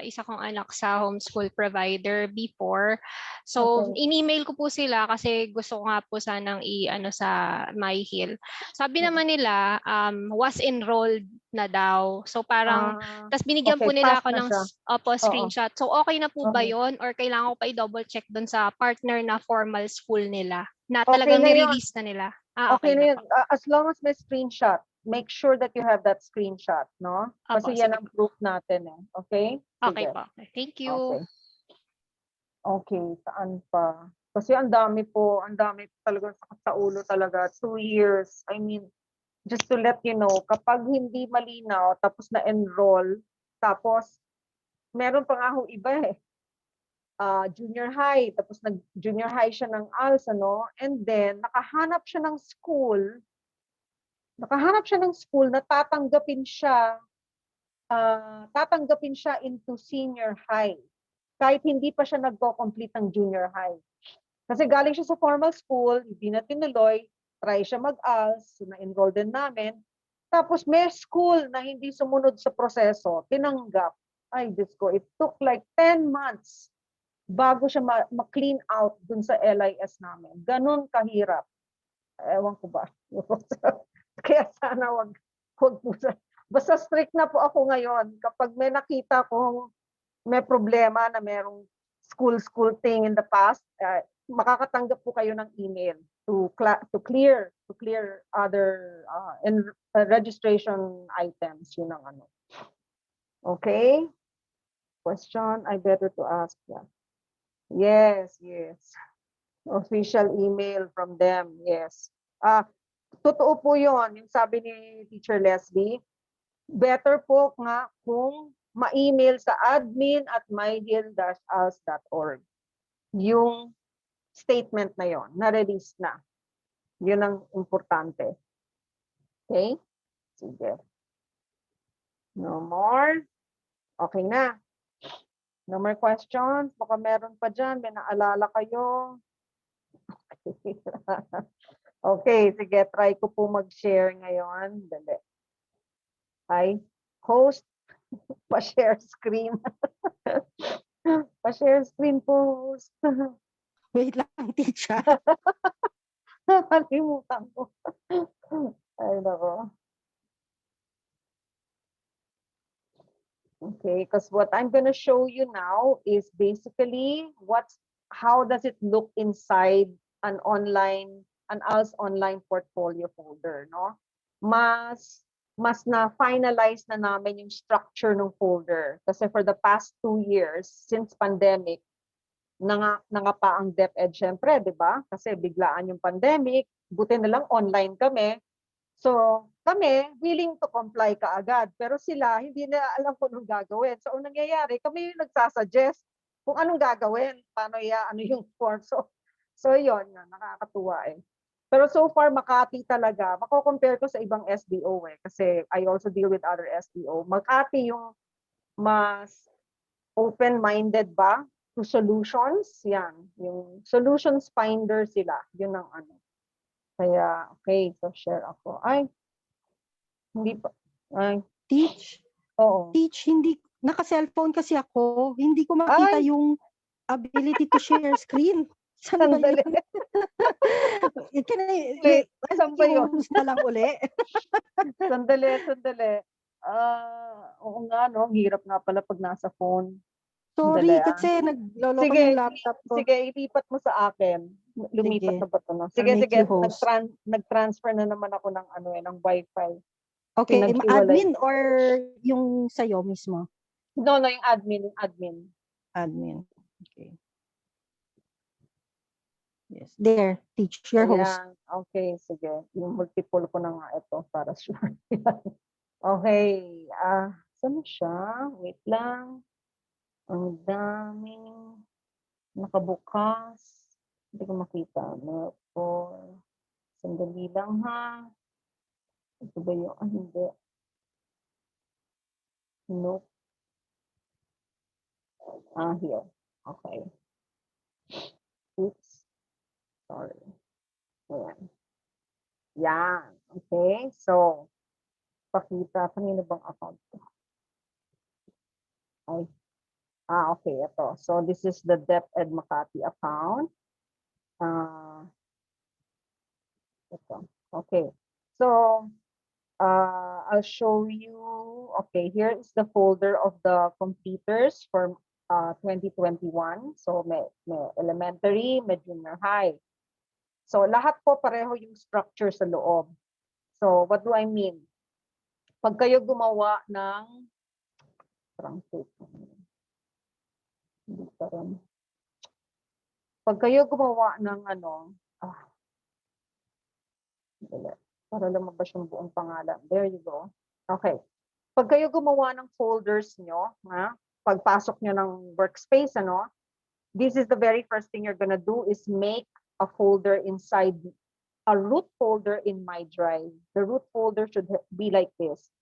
isa kong anak sa homeschool provider before. So, Okay. in-email ko po sila kasi gusto ko nga po sanang i-ano sa MyHill. Sabi naman nila was enrolled na daw. So parang tas binigyan po okay, nila pass ako na ng siya. screenshot. So okay na po ba Okay. 'yon or kailangan ko pa i-double check doon sa partner na formal school nila na Okay talagang na yun. ni-release na nila? Okay Okay na na yun. po. As long as may screenshot, make sure that you have that screenshot, no? Kasi Opo, yan sige ang proof natin eh. Okay? Okay Sige. po. Thank you. Okay. Okay, saan pa? Kasi ang dami talaga sa ulo talaga. 2 years. I mean, just to let you know, kapag hindi malinaw, tapos na-enroll, tapos meron pa nga ho iba eh. Junior high, tapos nag-junior high siya ng ALS, ano? And then, nakahanap siya ng school na tatanggapin siya into senior high. Kahit hindi pa siya nagko-complete ng junior high. Kasi galing siya sa formal school, hindi na tinuloy, try siya mag-ALS, so na-enroll din namin. Tapos may school na hindi sumunod sa proseso, tinanggap. Ay, Diyos ko, it took like 10 months bago siya ma-clean out dun sa LIS namin. Ganun kahirap. Ewan ko ba. Kaya sana wag po. Basta strict na po ako ngayon. Kapag may nakita kong may problema na merong school thing in the past, makakatanggap po kayo ng email to clear other registration items. Yun ang ano. Okay? Question I better to ask. Yeah. Yes. Official email from them. Yes. Totoo po yun. Yung sabi ni Teacher Leslie, better po nga kung ma-email sa admin@myhill-als.org. Yung statement na yon, na-release na. Yun ang importante. Okay? Sige. No more? Okay na. No more questions? Baka meron pa dyan. May naalala kayo? Okay, sige. Try ko po mag-share ngayon. Dali. Hi. Host. Pa-share screen. Pa-share screen po, host. Wait lang, teacher. Kalimutan ko. Ay, nako. Okay, because what I'm going to show you now is basically how does it look inside an ALS online portfolio folder, no? Mas na-finalize na namin yung structure ng folder. Kasi for the past 2 years, since pandemic, nangapa ang DepEd syempre, di ba? Kasi biglaan yung pandemic, buti na lang online kami. So, kami, willing to comply kaagad. Pero sila, hindi na alam kung anong gagawin. So, ang nangyayari, kami yung nagsasuggest kung anong gagawin, paano ano yung form. So yun, nakakatuwa eh. Pero so far, Makati talaga, mako-compare ko sa ibang SDO eh. Kasi I also deal with other SDO. Makati yung mas open-minded ba to solutions? Yan, yung solutions finder sila. Yun ang ano. Kaya, okay, so share ako. Ay, hindi pa. Ay, Teach, oo. hindi, naka-cellphone kasi ako. Hindi ko makita Ay! yung ability to share screen. Saan ba Sandali. yun? Wait, saan ba yun? I-host na lang uli. Sandali. Oo nga, no? Hirap nga pala pag nasa phone. Sorry, Sandali, kasi nagloloko Sige, yung laptop ko. Sige, ilipat mo sa akin. Lumipat Sige. na ba ito? No? I'll Sige, make you host. nag-transfer na naman ako ng ng Wi-Fi. Okay, Pinaghiwalay. admin or yung sa'yo mismo? No, yung admin. admin. Okay. Yes. There, teach your host. Ayan. Okay, sige. Yung multiple ko na nga ito para sure. Okay. Saan siya? Wait lang. Ang daming nakabukas. Hindi ko makita. Sandali lang ha. Ito ba yung, hindi. Nope. Here. Okay. Oops. Sorry. Ayan. Yan. Okay. So, pakita. Kanino bang account ko? Ay. Okay. Ito. So, this is the DepEd Makati account. Ito. Okay. So, I'll show you. Okay, here is the folder of the completers for 2021. So, may elementary, may junior high. So, lahat po pareho yung structure sa loob. So, what do I mean? Pag kayo gumawa ng pag kayo gumawa ng para lumabas yung buong pangalan. There you go. Okay. Pag kayo gumawa ng folders nyo, pagpasok nyo ng workspace, this is the very first thing you're gonna do is make a folder inside a root folder in My Drive. The root folder should be like this.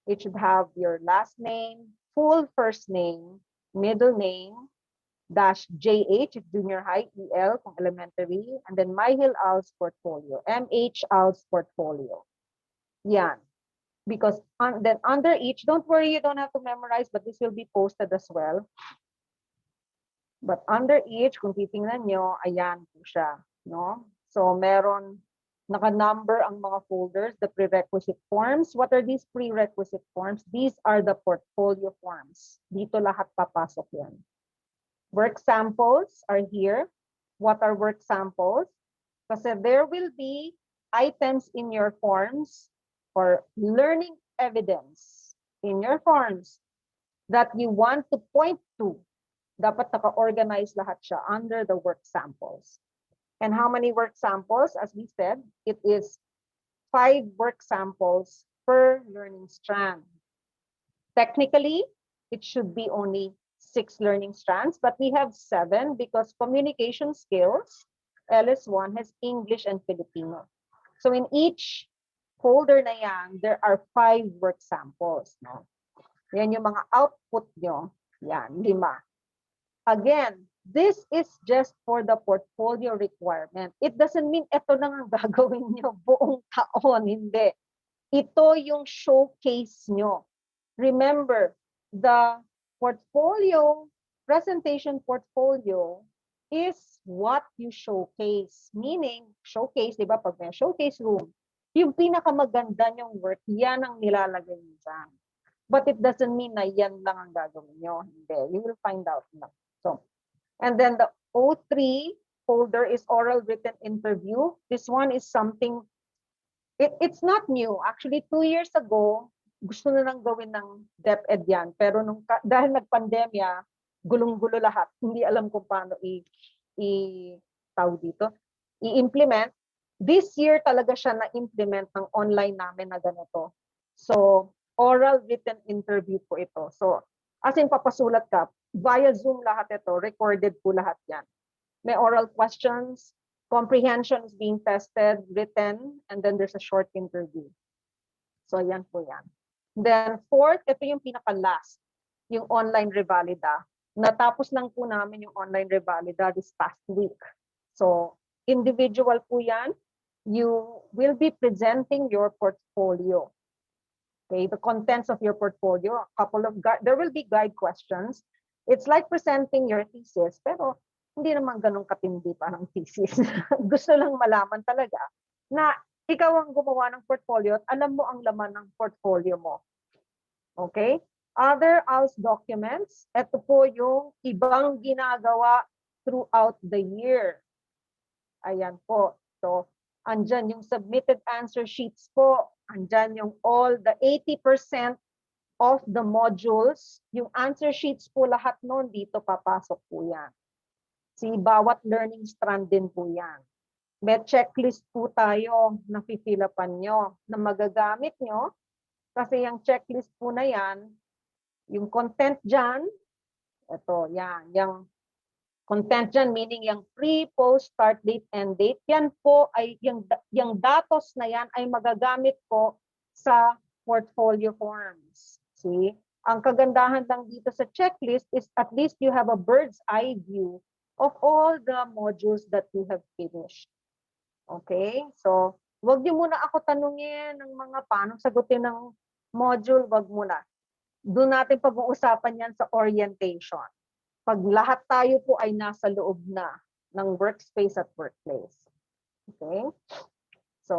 It should have your last name, full first name, middle name, -JH if junior high, EL kung elementary, and then MyHill ALS portfolio, MH ALS portfolio. Yan. Because then under each, don't worry, you don't have to memorize, but this will be posted as well. But under each, kung titingnan nyo, ayan po siya. No? So meron, naka-number ang mga folders, the prerequisite forms. What are these prerequisite forms? These are the portfolio forms. Dito lahat papasok yan. Work samples are here. What are work samples? Kasi there will be items in your forms or learning evidence in your forms that you want to point to. Dapat naka-organize lahat siya under the work samples. And how many work samples? As we said, it is 5 work samples per learning strand. Technically, it should be only 6 learning strands, but we have 7 because communication skills, LS1 has English and Filipino. So in each folder na yan, there are 5 work samples. No? Yan yung mga output nyo. Yan, 5. Again, this is just for the portfolio requirement. It doesn't mean ito lang ang gagawin nyo buong taon. Hindi. Ito yung showcase nyo. Remember, the portfolio, presentation portfolio is what you showcase. Meaning, showcase, di ba? Pag may showcase room, yung pinakamaganda nyong work, yan ang nilalagay nyo dyan. But it doesn't mean na yan lang ang gagawin nyo. Hindi. You will find out na. So, and then the O3 folder is oral written interview. This one is something, it's not new. Actually, 2 years ago, gusto na lang gawin ng DepEd yan. Pero dahil nagpandemya, gulong-gulo lahat. Hindi alam kung paano i-implement. This year talaga siya na-implement ng online namin na ganito. So, oral written interview po ito. So, as in papasulat ka, via Zoom lahat ito, recorded po lahat yan. May oral questions, comprehension is being tested, written, and then there's a short interview. So, yan po yan. Then, fourth, ito yung pinaka-last, yung online revalida. Natapos lang po namin yung online revalida this past week. So, individual po yan. You will be presenting your portfolio. Okay, the contents of your portfolio, there will be guide questions. It's like presenting your thesis, pero hindi naman ganun katindi pa ng thesis. Gusto lang malaman talaga na ikaw ang gumawa ng portfolio at alam mo ang laman ng portfolio mo. Okay? Other ALS documents, ito po yung ibang ginagawa throughout the year. Ayan po. So, andyan yung submitted answer sheets po. Andyan yung all the 80% of the modules, yung answer sheets po lahat noon dito papasok po yan. Bawat learning strand din po yan. May checklist po tayo na pipilapan nyo na magagamit nyo kasi yung checklist po na yan, yung content dyan, ito, yan, yung content dyan, meaning yung pre, post, start date, end date, yan po ay, yung datos na yan ay magagamit po sa portfolio forms. See? Ang kagandahan lang dito sa checklist is at least you have a bird's eye view of all the modules that you have finished. Okay? So, wag niyo muna ako tanungin ng mga paano sagutin ng module, wag muna. Doon natin pag-uusapan yan sa orientation. Pag lahat tayo po ay nasa loob na ng workspace at workplace. Okay? So,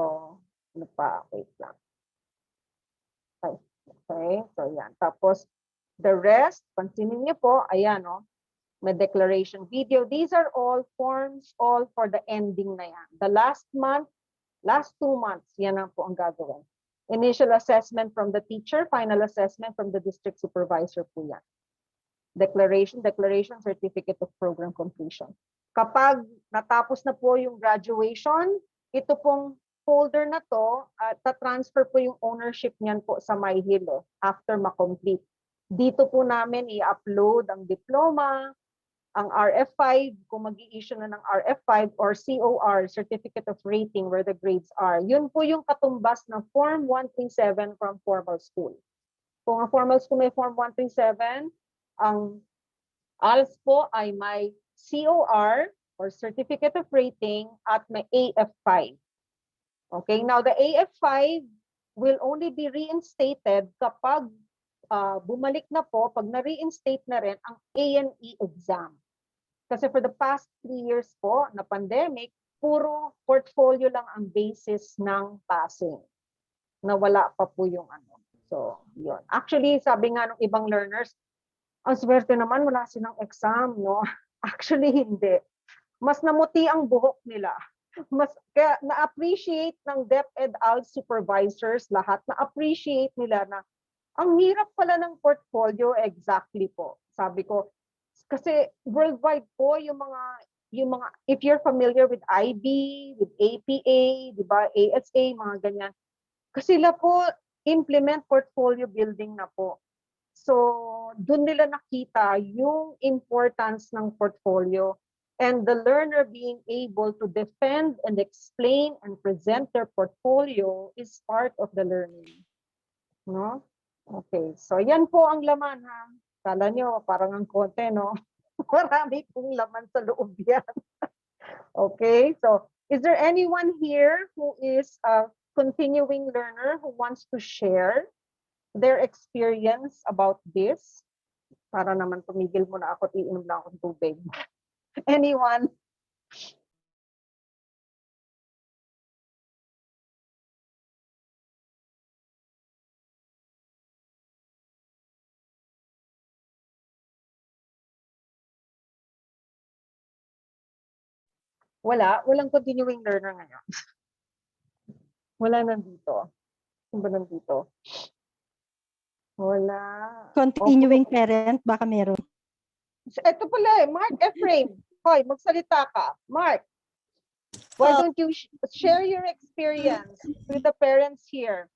ano pa? Wait lang. Okay, so yan. Tapos, the rest, pansinin niyo po, ayan, no? May declaration video. These are all forms, all for the ending na yan. The last month, last 2 months, yan ang po ang gagawin. Initial assessment from the teacher, final assessment from the district supervisor po yan. Declaration, certificate of program completion. Kapag natapos na po yung graduation, ito pong folder na to, ta-transfer po yung ownership niyan po sa MyHill after ma-complete. Dito po namin i-upload ang diploma, ang RF5, kung mag-i-issue na ng RF5 or COR, Certificate of Rating, where the grades are. Yun po yung katumbas ng Form 137 from formal school. Kung ang formal school may Form 137, ang ALS po ay may COR or Certificate of Rating at may AF5. Okay, now the AF5 will only be reinstated kapag bumalik na po, pag na-reinstate na rin ang A&E exam. Kasi for the past 3 years po na pandemic, puro portfolio lang ang basis ng passing. Nawala pa po yung ano. So, yun. Actually, sabi nga ng ibang learners, ang swerte naman, wala silang exam, no? Actually, hindi. Mas namuti ang buhok nila. Kaya na-appreciate ng DepEd ALS supervisors lahat, na-appreciate nila na ang hirap pala ng portfolio, exactly po. Sabi ko, kasi worldwide po yung mga, if you're familiar with IB, with APA, di ba, ASA, mga ganyan, kasi sila po implement portfolio building na po. So, doon nila nakita yung importance ng portfolio. And the learner being able to defend and explain and present their portfolio is part of the learning. No? Okay, so yan po ang laman, ha? Kala nyo, parang ang konti, no? Marami pong laman sa loob yan. Okay, so is there anyone here who is a continuing learner who wants to share their experience about this? Para naman tumigil muna ako at iinom lang akong tubig. Anyone? Walang continuing learner ngayon. Wala nandito. Saan ba nandito? Wala. Continuing parent, baka meron. Ito pala Mark Ephraim. Hoy, magsalita ka. Mark, why don't you share your experience with the parents here?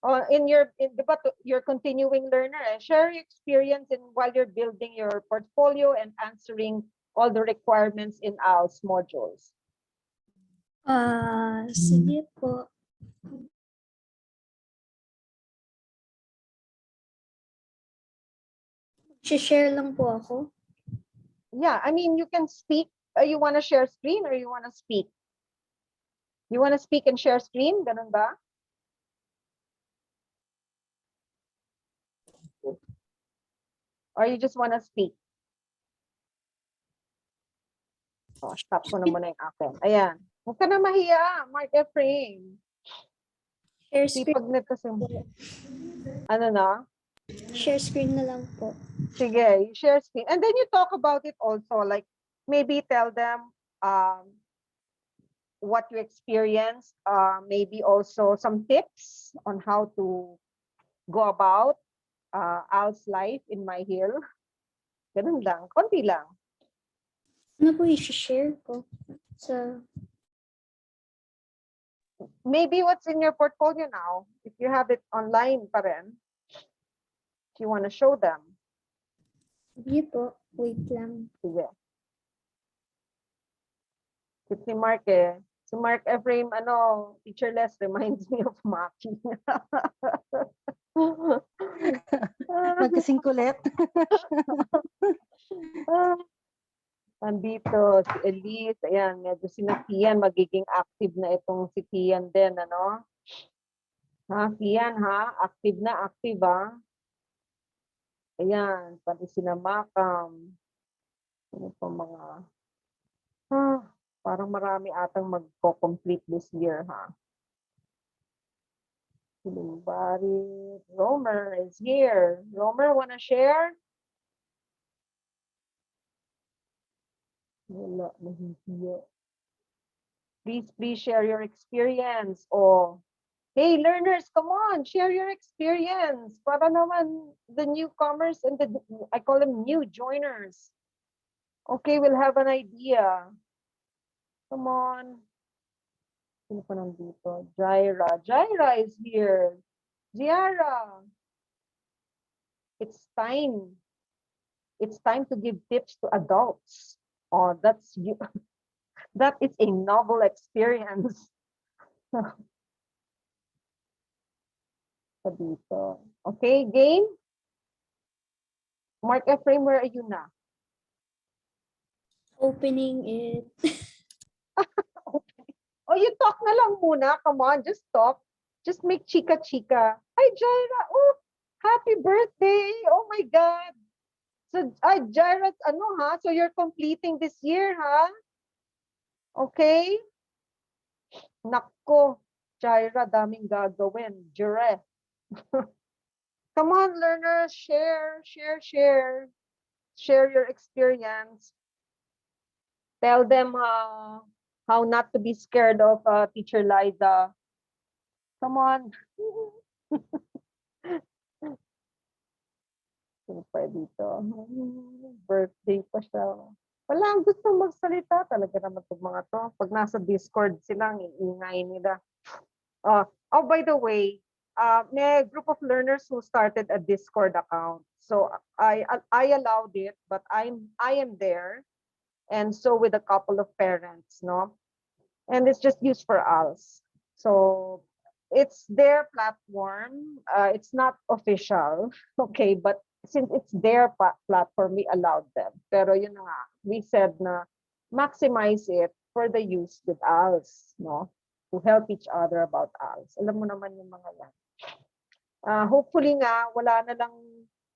Diba, you're continuing learner. Share your experience while you're building your portfolio and answering all the requirements in ALS modules. Sige po. Share lang po ako. Yeah, I mean, you can speak. You want to share screen or you want to speak? You want to speak and share screen? Ganun ba? Or you just want to speak? Oh, stop ko na muna yung akin. Ayan. Huwag ka na mahiya, Mark Ephraim. Share screen. Sipag na kasi. Ano na? Share screen na lang po. Sige, you share screen. And then you talk about it also. Like, maybe tell them what you experienced. Maybe also some tips on how to go about Al's life in MyHill? Ganun lang, konti lang. Ano po i-share ko? Sa Maybe what's in your portfolio now, if you have it online pa rin, if you want to show them. Sige po. Wait lang. Sige. Si Mark eh. Si Mark Ephraim, teacherless reminds me of Maki. Magkasing kulit. Nandito, si Elise, ayan, medyo si Tian, magiging active na itong si Tian din, ano? Ha, Tian, ha? Active na, active, ha? Ayan, pati si Makam. Ano pa mga, parang marami atang magko-complete this year, ha? Bari, Romer is here. Romer, wanna share? Wala, nahihiya. Please share your experience. Oh, hey, learners, come on, share your experience. Para naman the newcomers and I call them new joiners. Okay, we'll have an idea. Come on. Sino pa nandito? Jaira. Jaira is here. Ziara. It's time. It's time to give tips to adults. Oh, that's you. That is a novel experience. Dito. Okay, game? Mark Ephraim, where are you na? Opening it. Oh, you talk na lang muna. Come on, just talk. Just make chika-chika. Hi, Jaira. Oh, happy birthday. Oh my God. So, Jaira, So you're completing this year, ha? Okay? Nako, Jaira, daming gagawin. Jure. Come on, learners. Share. Share your experience. Tell them how not to be scared of Teacher Liza. Come on. Sino pa dito? Birthday pa siya. Wala ang gusto magsalita. Talaga naman itong mga to. Pag nasa Discord sila, ang iingay nila. Oh, by the way, may group of learners who started a Discord account. So I allowed it, but I am there. And so with a couple of parents, no? And it's just used for ALS. So it's their platform. It's not official, okay? But since it's their platform, we allowed them. Pero yun na nga, we said na maximize it for the use with ALS, no? To help each other about ALS. Alam mo naman yung mga yan. Hopefully nga, wala na lang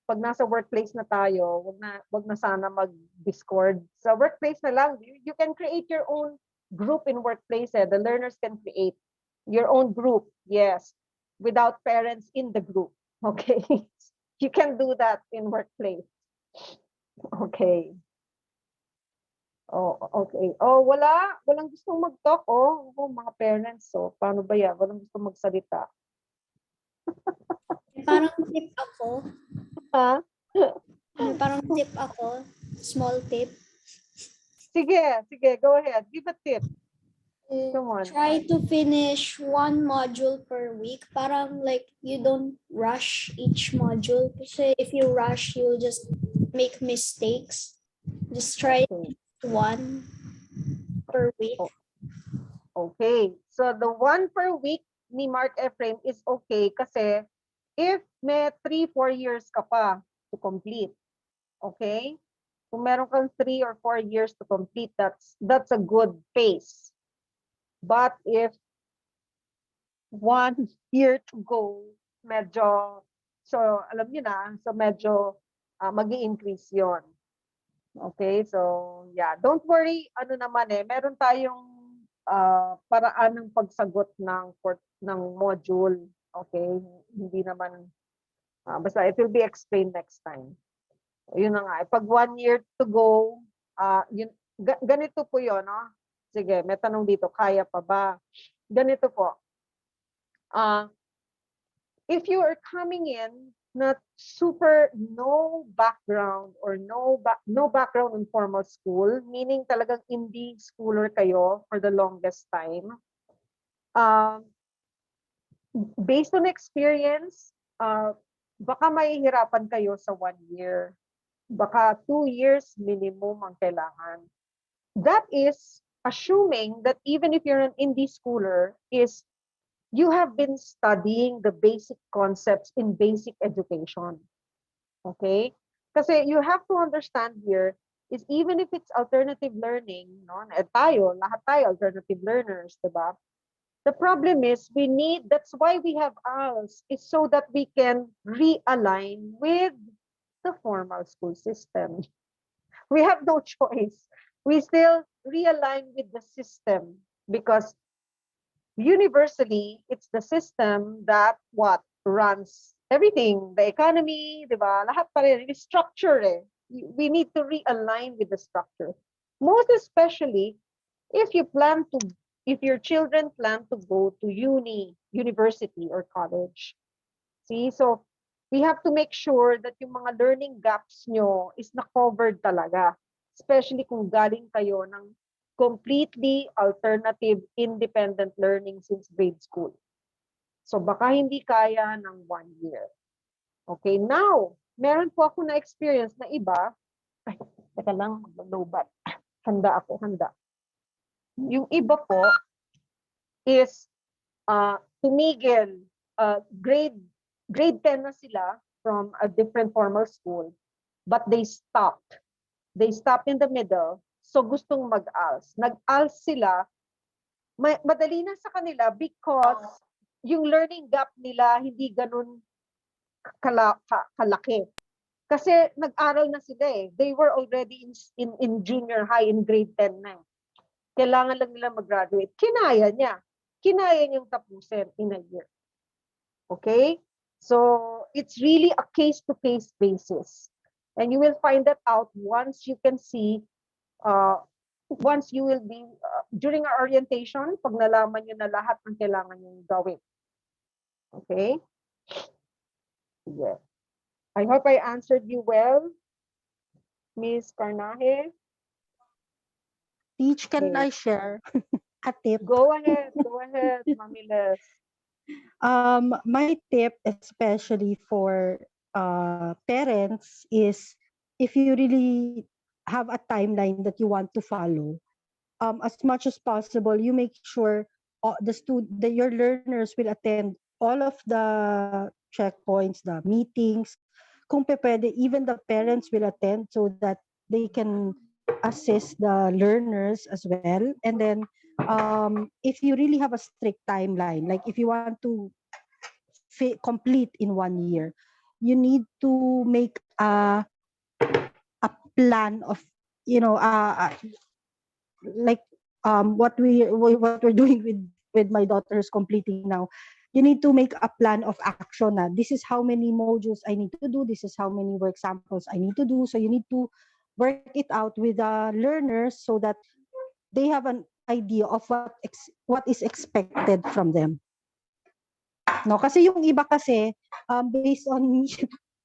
pag nasa workplace na tayo, wag na sana mag-Discord. Sa workplace na lang, you can create your own group in workplace. The learners can create your own group, yes, without parents in the group. Okay, you can do that in workplace. Okay. Oh, okay. Oh, walang gustong mag-talk. Oh, mga parents. So, paano ba yan? Walang gustong magsalita. Parang tip ako. Ha? Parang tip ako. Small tip. Sige, go ahead. Give a tip. Come on. Try to finish one module per week. Parang like you don't rush each module. Kasi if you rush, you'll just make mistakes. Just try one per week. Okay. So the one per week ni Mark Ephraim is okay kasi if may 3-4 years ka pa to complete. Okay? Kung meron kang 3 or 4 years to complete, that's a good pace. But if 1 year to go, medyo, so alam niyo na, so medyo mag-i-increase yon. Okay, so yeah, don't worry, meron tayong paraan ng pagsagot ng module. Okay, hindi naman, basta it will be explained next time. Yun na nga, pag 1 year to go, ganito po yun, no? Sige, may tanong dito, kaya pa ba? Ganito po. If you are coming in na super no background or no background in formal school, meaning talagang indie schooler kayo for the longest time. Based on experience, baka mahihirapan kayo sa 1 year. Baka 2 years minimum ang kailangan. That is assuming that even if you're an indie schooler, is you have been studying the basic concepts in basic education. Okay? Kasi you have to understand here is even if it's alternative learning, no? Lahat tayo alternative learners, di ba? The problem is that's why we have ALS, is so that we can realign with the formal school system. We have no choice. We still realign with the system because universally, it's the system that runs everything, the economy, di ba? Lahat pa rin, yung structure eh. We need to realign with the structure. Most especially, if your children plan to go to university or college. See, so we have to make sure that yung mga learning gaps nyo is na-covered talaga. Especially kung galing kayo ng completely alternative independent learning since grade school. So baka hindi kaya ng 1 year. Okay, now, meron po ako na experience na iba. Ay, teka lang, mag-lobat. Handa. Yung iba po is tumigil, grade 10 na sila from a different formal school, but they stopped. They stopped in the middle, so gustong mag-ALS. Nag-ALS sila, madali na sa kanila because yung learning gap nila hindi ganun kalaki. Kasi nag-aral na sila eh. They were already in junior high, in grade 10 na. Kailangan lang nila mag-graduate. Kinaya niya. Kinaya niyang tapusin in a year. Okay? So, it's really a case-to-case basis. And you will find that out once you can see, once you will be, during our orientation, pag nalaman nyo na lahat ng kailangan nyo gawin. Okay? Yeah. I hope I answered you well, Ms. Carnaje. Teach, can Okay. I share a tip? Go ahead, Mami Les. My tip, especially for parents, is if you really have a timeline that you want to follow, as much as possible, you make sure your learners will attend all of the checkpoints, the meetings. Kung pwede, even the parents will attend so that they can assist the learners as well. And then, if you really have a strict timeline, like if you want to complete in 1 year, you need to make a plan of, like what we're doing with my daughter's completing now. You need to make a plan of action. This is how many modules I need to do. This is how many work samples I need to do. So you need to work it out with the learners so that they have an idea of what is expected from them. No, kasi yung iba kasi, based on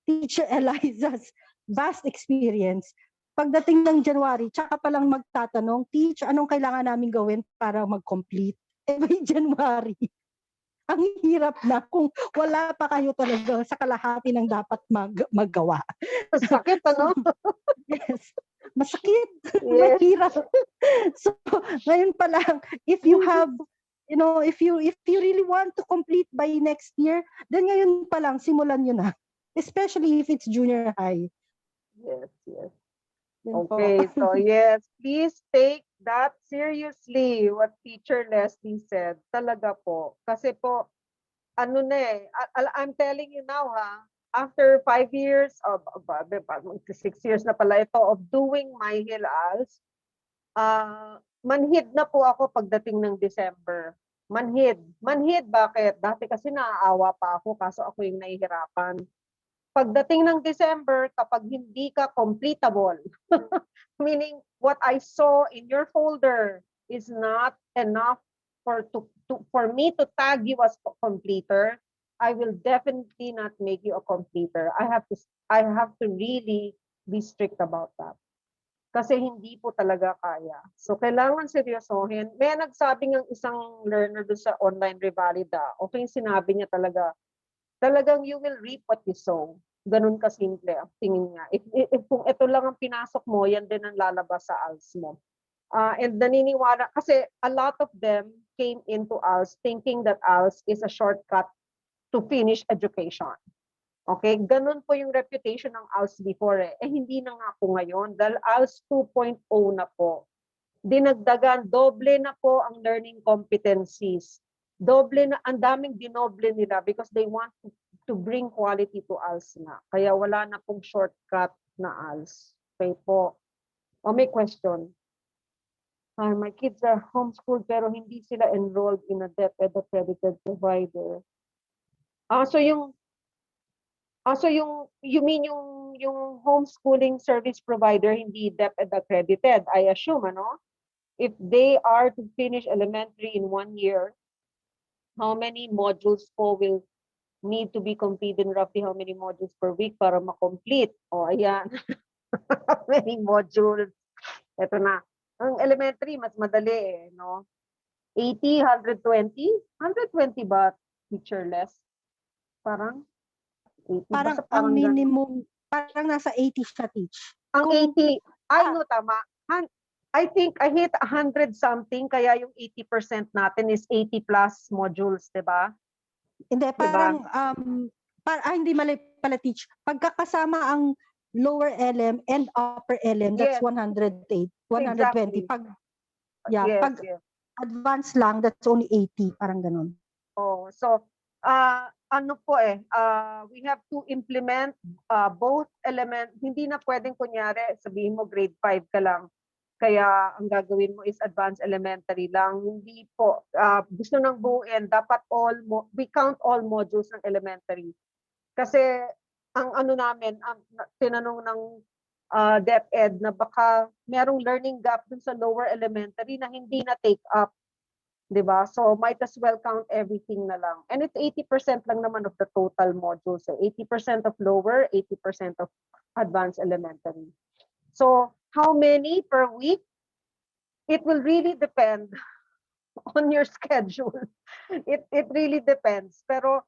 Teacher Eliza's vast experience, pagdating ng January, tsaka palang magtatanong, Teach, anong kailangan namin gawin para mag-complete? By January, ang hirap na kung wala pa kayo talaga sa kalahati ng dapat maggawa. Sakit, ano? Yes. Masakit. Yes. Mahirap. So, ngayon pa lang, if you have, if you really want to complete by next year, then ngayon pa lang, simulan nyo na. Especially if it's junior high. Yes. Yun Okay, po. so yes, please take that seriously, what Teacher Leslie said. Talaga po. Kasi po, I'm telling you now after 5 years, 6 years na pala ito, of doing MyHill ALS, manhid na po ako pagdating ng December. Manhid. Bakit? Dati kasi naaawa pa ako, kaso ako yung nahihirapan. Pagdating ng December, kapag hindi ka completable, meaning what I saw in your folder is not enough for me to tag you as completer, I will definitely not make you a completer. I have to really be strict about that. Kasi hindi po talaga kaya. So, kailangan seryosohin. May nagsabi ng isang learner doon sa online Revalida, okay, sinabi niya talagang you will reap what you sow. Ganun kasimple ang tingin niya. If kung ito lang ang pinasok mo, yan din ang lalabas sa ALS mo. And naniniwala, kasi a lot of them came into ALS thinking that ALS is a shortcut to finish education. Okay, ganun po yung reputation ng ALS before eh. Hindi na nga po ngayon dahil ALS 2.0 na po. Dinagdagan, doble na po ang learning competencies. Doble na, ang daming dinoble nila because they want to bring quality to ALS na. Kaya wala na pong shortcut na ALS. Okay po. O may question? My kids are homeschooled pero hindi sila enrolled in a DepEd accredited provider. So you mean yung homeschooling service provider hindi DepEd accredited, I assume, ano? If they are to finish elementary in 1 year, how many modules po will need to be completed, roughly how many modules per week para ma-complete? O, ayan. How many modules? Ito na. Ang elementary, mas madali eh, no? 80, 120? 120 ba teacherless? Parang 80. Parang Basta ang ganun. minimum, parang nasa 80 siya, teach. Ang Kung- 80, ay no, tama. I think I hit 100 something, kaya yung 80% natin is 80 plus modules, di ba? Hindi, parang, hindi mali pala, teach. Pagkakasama ang lower LM and upper LM, that's Yes. 108, 120. Exactly. Pag Yes. advanced lang, that's only 80, parang ganun. Oh, so ano po we have to implement both element. Hindi na pwedeng kunyari sabihin mo grade 5 ka lang. Kaya ang gagawin mo is advanced elementary lang. Hindi po. Gusto nang buuin, dapat we count all modules ng elementary. Kasi ang ano namin, ang tinanong ng DepEd na baka merong learning gap dun sa lower elementary na hindi na take up. Diba? So might as well count everything na lang. And it's 80% lang naman of the total modules. 80% of lower, 80% of advanced elementary. So how many per week? It will really depend on your schedule. It really depends. Pero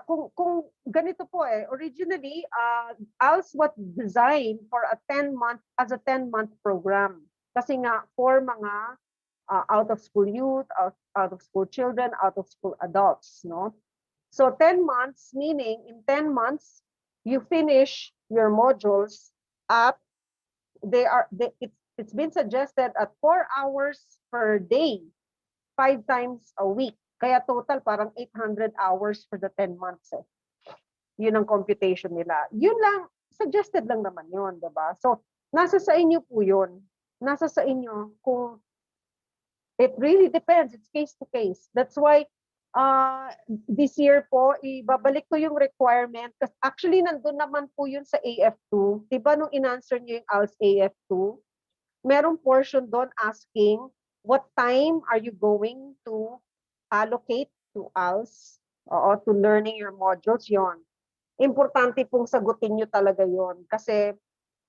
kung ganito po originally ALS was designed for a 10-month program. Kasi nga for mga out of school youth, out of school children, out of school adults, no? So 10 months, meaning in 10 months, you finish your modules at, it's been suggested at 4 hours per day, 5 times a week. Kaya total parang 800 hours for the 10 months. Yun ang computation nila. Yun lang, suggested lang naman yun, diba? So, nasa sa inyo po yun. Nasa sa inyo kung it really depends. It's case to case. That's why this year po, ibabalik ko yung requirement. Kasi actually, nandun naman po yun sa AF2. Diba nung in-answer nyo yung ALS AF2, merong portion doon asking, what time are you going to allocate to ALS? O to learning your modules, yon. Importante pong sagutin nyo talaga yon. Kasi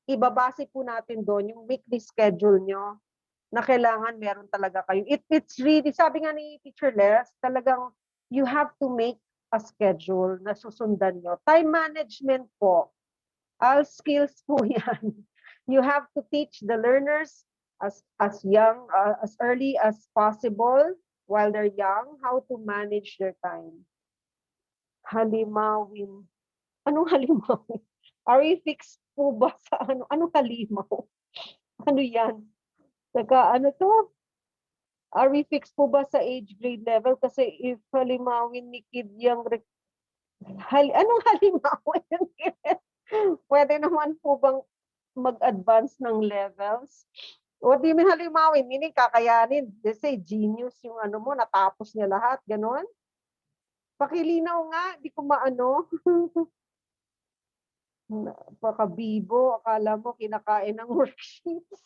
ibabase po natin doon yung weekly schedule nyo na kailangan meron talaga kayo. It's really, sabi nga ni Teacher Les, talagang you have to make a schedule na susundan nyo. Time management po, all skills po yan. You have to teach the learners as young, as early as possible while they're young, how to manage their time. Halimawin. Anong halimawin? Are we fixed po ba sa ano? Anong halimaw? Ano yan? Saka ano to? Are we fixed po ba sa age grade level? Kasi if halimawin ni kid yung anong halimawin? Pwede naman po bang mag-advance ng levels? What do you mean halimawin? Meaning kakayanin. They say genius yung ano mo, natapos niya lahat. Ganon? Pakilinaw nga, di ko maano. Pakabibo, akala mo kinakain ng worksheets.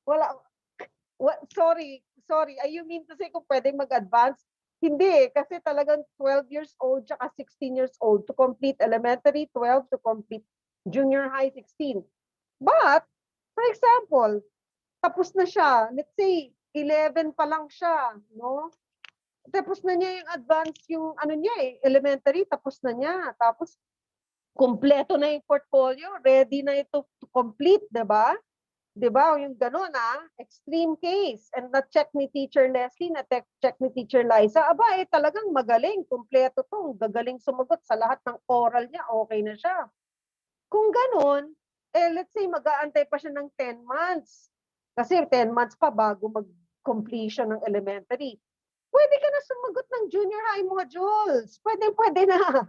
Wala, sorry sorry, you mean to say kung pwedeng mag-advance? Hindi, kasi talagang 12 years old tsaka 16 years old to complete elementary, 12 to complete junior high, 16. But, for example, tapos na siya, let's say, 11 pa lang siya, no? Tapos na niya yung advance, yung ano niya elementary, tapos na niya. Tapos, kumpleto na yung portfolio, ready na ito to complete, diba? Diba? Yung gano'n extreme case. And na-check ni Teacher Leslie, na-check ni Teacher Liza, aba talagang magaling, kumpleto to, gagaling sumagot sa lahat ng oral niya, okay na siya. Kung gano'n, let's say mag-aantay pa siya ng 10 months. Kasi 10 months pa bago mag-completion ng elementary. Pwede ka na sumagot ng junior high modules. Pwede na.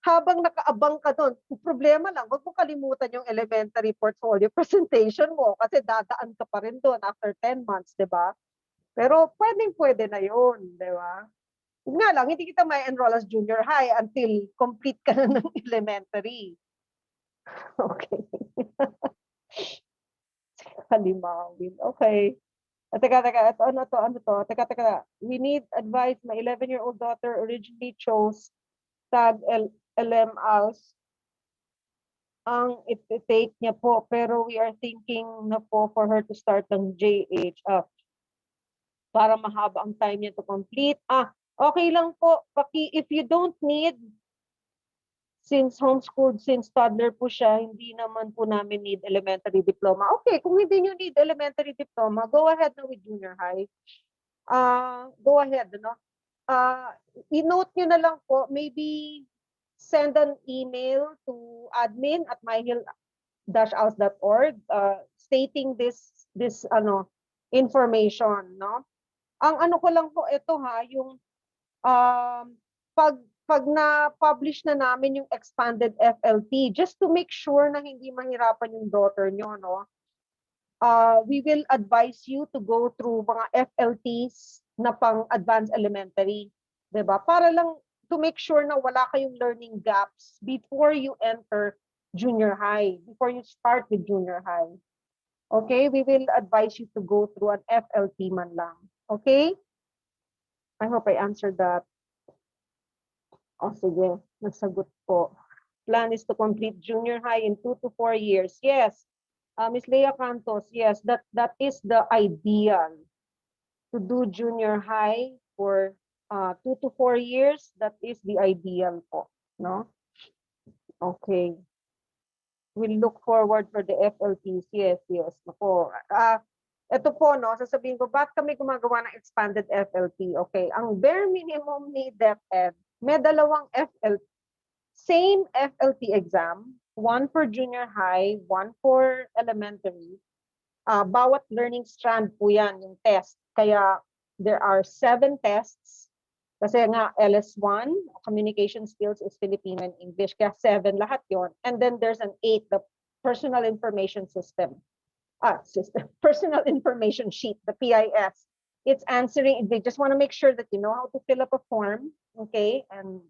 Habang nakaabang ka doon. Problema lang, wag mo kalimutan yung elementary portfolio presentation mo kasi dadaan ka pa rin doon after 10 months, di ba? Pero pwede na yun, di ba? Nga lang, hindi kita may enroll as junior high until complete ka na ng elementary. Okay. Halimawin. Okay. Teka. Ano to? Teka. We need advice. My 11-year-old daughter originally chose tag LMAs ang take niya po. Pero we are thinking na po for her to start ng JH para mahaba ang time niya to complete. Okay lang po. If you don't need, since homeschooled, since toddler po siya, hindi naman po namin need elementary diploma. Okay, kung hindi nyo need elementary diploma, go ahead na with junior high. Go ahead, no? I-note nyo na lang po, maybe send an email to admin@myhill-house.org stating this information, no? Ang ano ko lang po ito yung pag na-publish na namin yung expanded FLT, just to make sure na hindi mahirapan yung daughter nyo, no? We will advise you to go through mga FLTs na pang advanced elementary, 'di ba? Para lang to make sure na wala kayong learning gaps before you enter junior high, before you start with junior high. Okay? We will advise you to go through an FLT man lang. Okay? I hope I answered that. Sige. Nagsagot po. Plan is to complete junior high in 2 to 4 years. Yes. Ms. Leah Cantos, yes, that is the ideal. To do junior high for 2 to 4 years, that is the ideal po, no? Okay. We'll look forward for the FLTs. Yes. Nako. Ito po, no, sasabihin ko, bakit kami gumagawa ng expanded FLT? Okay, ang bare minimum ni DepEd, may dalawang FLT. Same FLT exam, one for junior high, one for elementary. Bawat learning strand po yan, yung test. Kaya there are 7 tests. Kasi nga LS1, communication skills is Filipino and English. Kaya 7 lahat yon. And then there's an 8, the personal information system. Personal information sheet, the PIS. It's answering, they just want to make sure that you know how to fill up a form, okay, and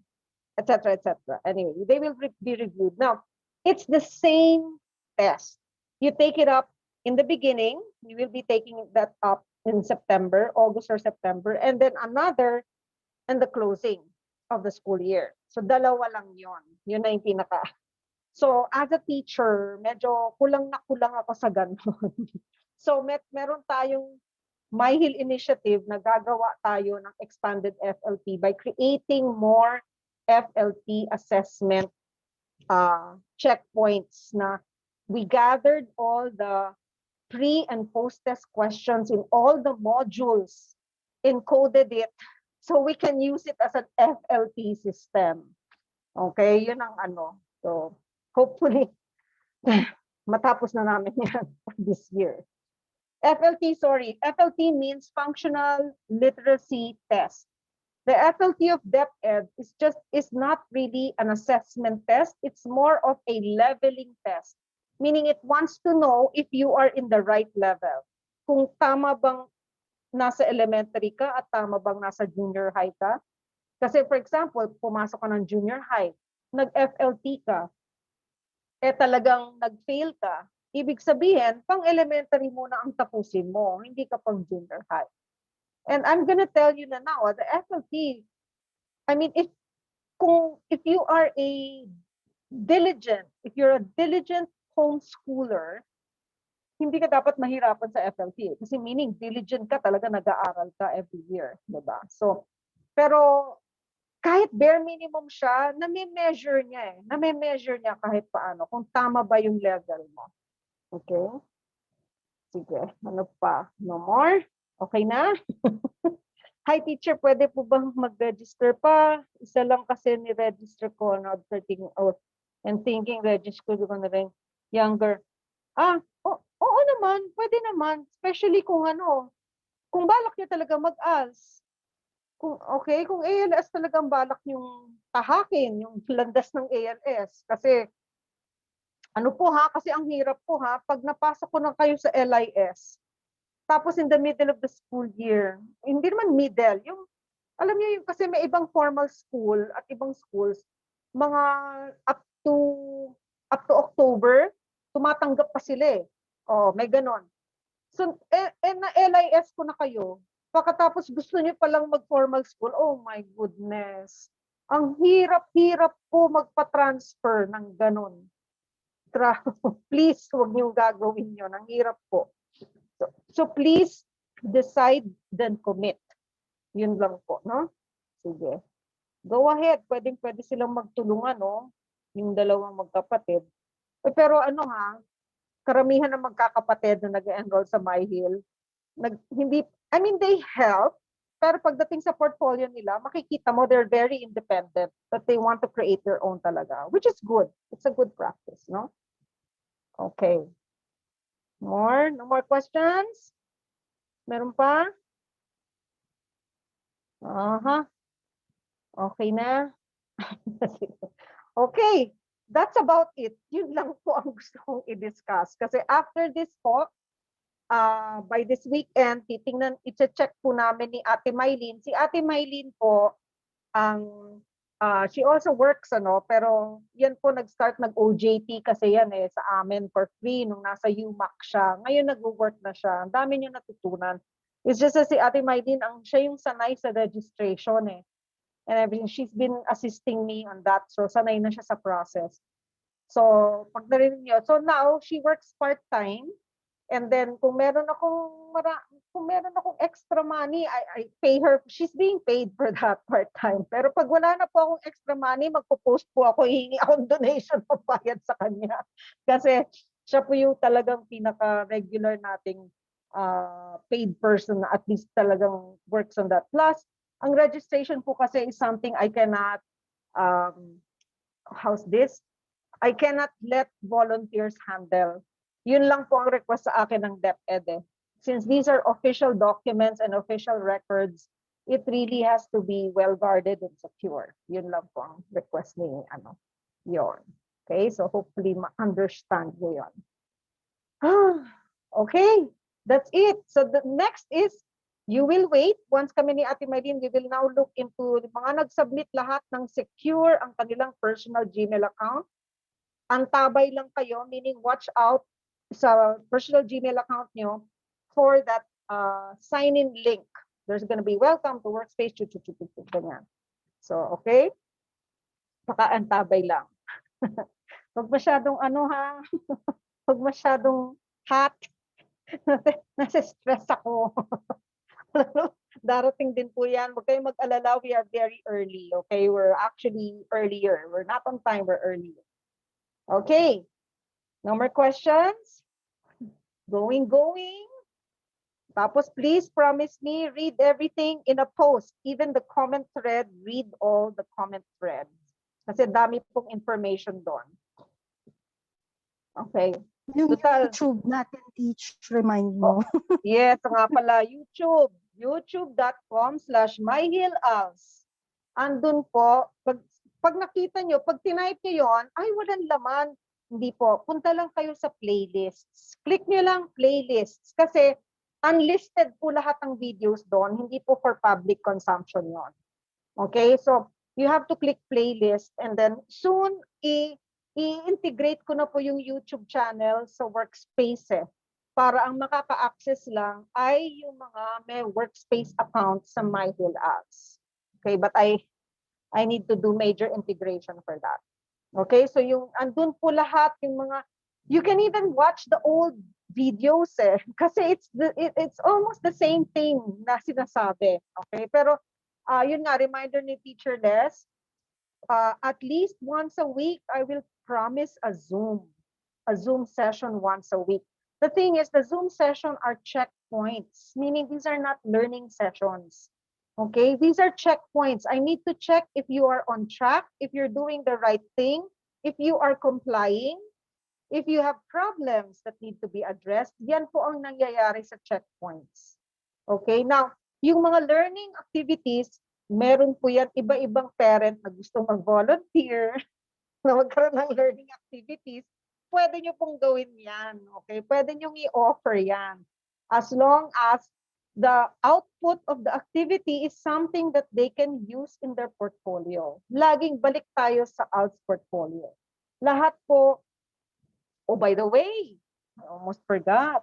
etc. Anyway, they will be reviewed. Now, it's the same test. You take it up in the beginning, you will be taking that up in September, August or September, and then another in the closing of the school year. So dalawa lang yon. Yun na yung pinaka. So as a teacher, medyo kulang ako sa ganun. So meron tayong MyHill initiative na gagawa tayo ng expanded FLT by creating more FLT assessment checkpoints na we gathered all the pre and post test questions in all the modules, encoded it so we can use it as an FLT system. Okay, yun ang ano. So hopefully matapos na namin yan this year. FLT means Functional Literacy Test. The FLT of DepEd is not really an assessment test. It's more of a leveling test, meaning it wants to know if you are in the right level. Kung tama bang nasa elementary ka at tama bang nasa junior high ka. Kasi for example, pumasok ka ng junior high, nag-FLT ka, talagang nag-fail ka, ibig sabihin, pang elementary muna ang tapusin mo, hindi ka pang junior high. And I'm gonna tell you na now, the FLT, I mean, if you are if you're a diligent homeschooler, hindi ka dapat mahirapan sa FLT. Kasi meaning, diligent ka talaga, nag-aaral ka every year. Diba? So, pero kahit bare minimum siya, nami-measure niya eh. Nami-measure niya kahit paano, kung tama ba yung level mo. Okay? Sige, ano pa? No more? Okay na? Hi teacher, pwede po bang mag-register pa? Isa lang kasi ni-register ko na 13 out and thinking register ko na rin younger. Oo naman, pwede naman. Especially kung kung balak niya talaga mag-ALS. Kung ALS talagang balak yung tahakin, yung landas ng ALS. Kasi, kasi ang hirap po pag napasok ko na kayo sa LIS, tapos in the middle of the school year, hindi naman middle, alam niyo kasi may ibang formal school at ibang schools, mga up to October, tumatanggap pa sila eh. May ganon. So, na LIS ko na kayo, pagkatapos gusto niyo palang mag-formal school, oh my goodness. Ang hirap-hirap po magpa-transfer ng ganon. Please, huwag niyo gagawin yun. Ang hirap po. So please decide then commit. Yun lang po, no? Sige. Go ahead. Pwede silang magtulungan, no? Yung dalawang magkapatid. Pero karamihan ng magkakapatid na nag-enroll sa MyHill, they help, pero pagdating sa portfolio nila, makikita mo they're very independent, that they want to create their own talaga, which is good. It's a good practice, no? Okay. No more questions? Meron pa? Okay na? Okay. That's about it. Yun lang po ang gusto kong i-discuss. Kasi after this po, by this weekend, i-check po namin ni Ate Mylene. Si Ate Mylene po, she also works, pero yan po nag-OJT kasi yan sa amin for free nung nasa UMAC siya. Ngayon nag-work na siya. Ang dami niyo natutunan. It's just si Ate Mylene, siya yung sanay sa registration eh. And everything. She's been assisting me on that. So sanay na siya sa process. So pag narinig niyo, so now she works part-time. And then kung meron akong extra money, I pay her. She's being paid for that part-time. Pero pag wala na po akong extra money, magpo-post po ako, hihingi akong donation ng bayad sa kanya. Kasi siya po yung talagang pinaka-regular nating paid person na at least talagang works on that. Plus, ang registration po kasi is something I cannot, I cannot let volunteers handle. Yun lang po ang request sa akin ng DepEd eh. Since these are official documents and official records, it really has to be well guarded and secure. Yun lang po ang request ni yon. Okay, so hopefully ma-understand nyo yun. Okay, that's it. So the next is, you will wait. Once kami ni Ate Mylene, we will now look into mga nag-submit lahat ng secure ang kanilang personal Gmail account. Antabay lang kayo, meaning watch out sa personal Gmail account nyo for that sign-in link. There's gonna be welcome to workspace, ganyan. So, okay? Paka-antabay lang. Huwag masyadong huwag masyadong hot. Nasa-stress ako. Darating din po yan. Huwag kayong mag-alala, we are very early. Okay, we're actually earlier. We're not on time, we're earlier. Okay. No more questions? Going. Tapos please promise me, read everything in a post. Even the comment thread, read all the comment threads. Kasi dami pong information doon. Okay. Yung Total, YouTube natin, teach, remind mo. yes, nga pala, YouTube. youtube.com/myhills. Andun po, pag nakita nyo, pag tinype nyo yun, ay walang laman. Hindi po, punta lang kayo sa playlists. Click nyo lang playlists kasi unlisted po lahat ng videos doon, hindi po for public consumption yon. Okay, so you have to click playlist and then soon i-integrate ko na po yung YouTube channel sa workspace eh. para ang makaka-access lang ay yung mga may workspace account sa MyHill apps. Okay, but I need to do major integration for that. Okay, so yung andun po lahat yung mga, you can even watch the old videos kasi it's almost the same thing na sinasabi. Okay, pero yun nga, reminder ni Teacher Les, at least once a week, I will promise a Zoom session once a week. The thing is, the Zoom session are checkpoints, meaning these are not learning sessions. Okay, these are checkpoints. I need to check if you are on track, if you're doing the right thing, if you are complying, if you have problems that need to be addressed. Yan po ang nangyayari sa checkpoints. Okay, now, yung mga learning activities, meron po yan iba-ibang parent na gusto mag-volunteer na magkaroon ng learning activities. Pwede nyo pong gawin yan. Okay, pwede nyo i-offer yan. As long as the output of the activity is something that they can use in their portfolio. Laging balik tayo sa ALS portfolio. Lahat po, oh, by the way, I almost forgot.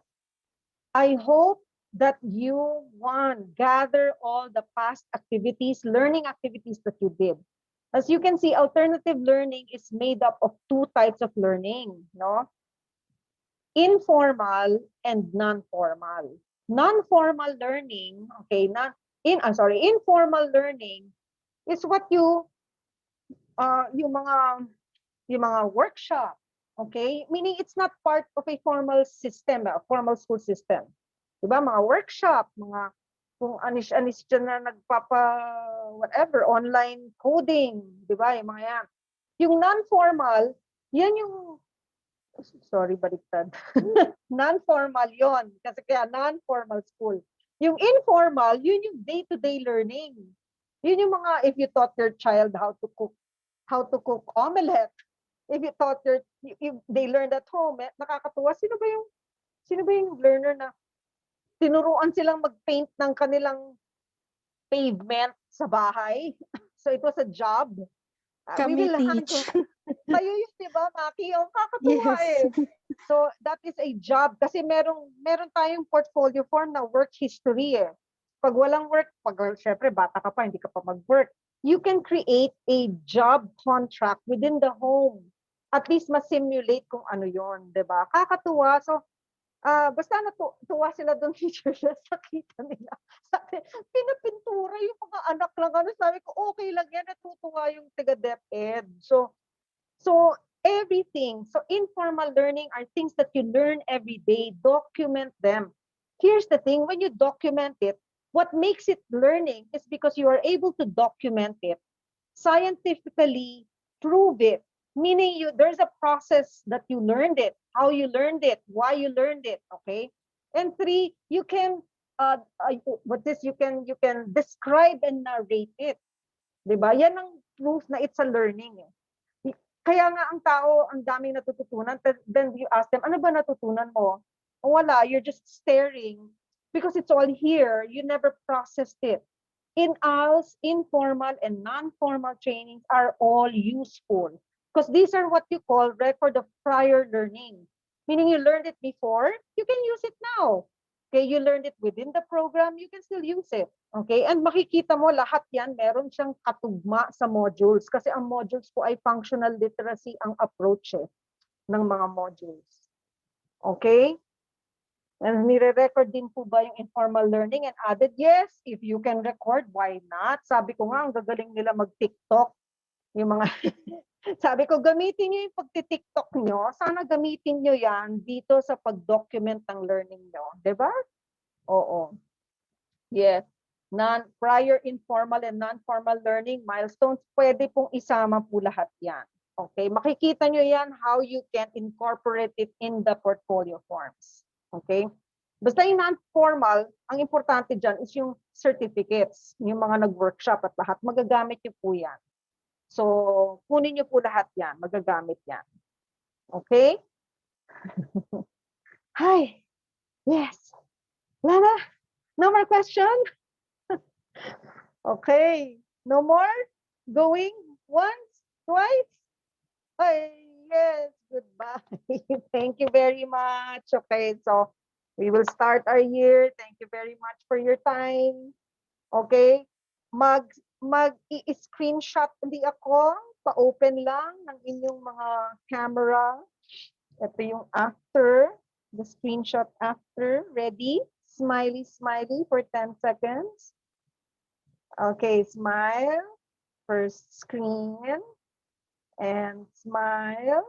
I hope that you, gather all the past activities, learning activities that you did. As you can see, alternative learning is made up of two types of learning, no? Informal and non-formal. Non-formal learning, okay, informal learning is what yung mga workshop, okay? Meaning it's not part of a formal system, a formal school system. Diba? Mga workshop, mga kung anis-anis dyan na whatever, online coding, diba? Yung mga yan. Yung non-formal, yan yung, sorry, baliktad. Non-formal yon kasi kaya non-formal school. Yung informal, yun yung day-to-day learning. Yun yung mga, if you taught your child how to cook omelette, if you taught if they learned at home, nakakatuwa, sino ba yung learner na tinuruan silang mag-paint ng kanilang pavement sa bahay? So it was a job. Kami We will teach. Tayo yun, di ba, Maki? Ang kakatuwa Yes. So that is a job kasi meron tayong portfolio form na work history Pag walang work, syempre bata ka pa, hindi ka pa mag-work, you can create a job contract within the home. At least ma-simulate kung ano yon, di ba? Kakatuwa. So, basta natuwa sila doon, teacher, nakita nila. Sabi, pinapintura yung mga anak lang. Sabi ko, okay lang yan, natutuwa yung taga-DepEd. So everything. So informal learning are things that you learn every day. Document them. Here's the thing, when you document it, what makes it learning is because you are able to document it, scientifically prove it, meaning there's a process that you learned it, how you learned it, why you learned it, okay? And 3, you can you can describe and narrate it. Diba? Yan ang proof na it's a learning. Kaya nga ang tao, ang daming natututunan, then you ask them, ano ba natutunan mo? Wala, you're just staring because it's all here. You never processed it. In ALS, informal and non-formal trainings are all useful because these are what you call record of prior learning. Meaning you learned it before, you can use it now. Okay, you learned it within the program, you can still use it. Okay, and makikita mo lahat yan, meron siyang katugma sa modules kasi ang modules po ay functional literacy ang approach ng mga modules. Okay? And nire-record din po ba yung informal learning and added? Yes, if you can record, why not? Sabi ko nga, ang gagaling nila mag-TikTok. Yung mga, sabi ko, gamitin nyo yung pagti-TikTok nyo. Sana gamitin nyo yan dito sa pag-document ng learning nyo. Diba? Oo. Yes. Prior informal and non-formal learning milestones, pwede pong isama po lahat yan. Okay? Makikita nyo yan how you can incorporate it in the portfolio forms. Okay? Basta yung non-formal, ang importante dyan is yung certificates, yung mga nag-workshop at lahat, magagamit nyo po yan. So, kunin nyo po lahat yan, magagamit yan. Okay? Hi. Yes. Lana, no more question? Okay. No more? Going once, twice? Ay, yes. Goodbye. Thank you very much. Okay, so We will start our year. Thank you very much for your time. Okay? Mag-i-screenshot ulit ako. Pa-open lang ng inyong mga camera. Ito yung after. The screenshot after. Ready? Smiley, smiley for 10 seconds. Okay, smile. First screen. And smile.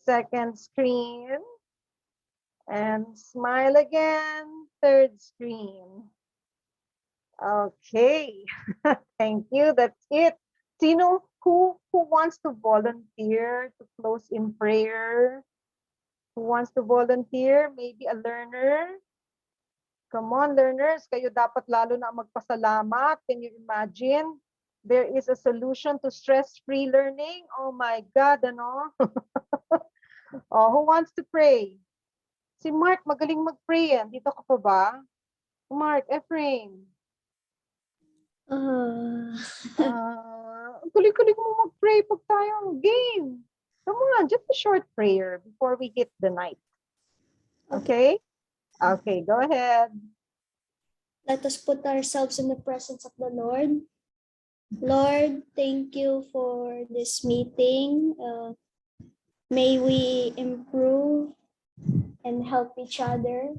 Second screen. And smile again. Third screen. Okay. Thank you. That's it. Sino who wants to volunteer to close in prayer? Who wants to volunteer? Maybe a learner? Come on, learners. Kayo dapat lalo na magpasalamat. Can you imagine? There is a solution to stress-free learning. Oh my God, ano? Oh, who wants to pray? Si Mark, magaling mag-pray yan. Dito ka pa ba? Mark, Ephraim. Kulik-kulik mo mag-pray pag tayong game. Come on, just a short prayer before we hit the night. Okay? Okay, go ahead. Let us put ourselves in the presence of the Lord. Lord, thank you for this meeting. May we improve and help each other.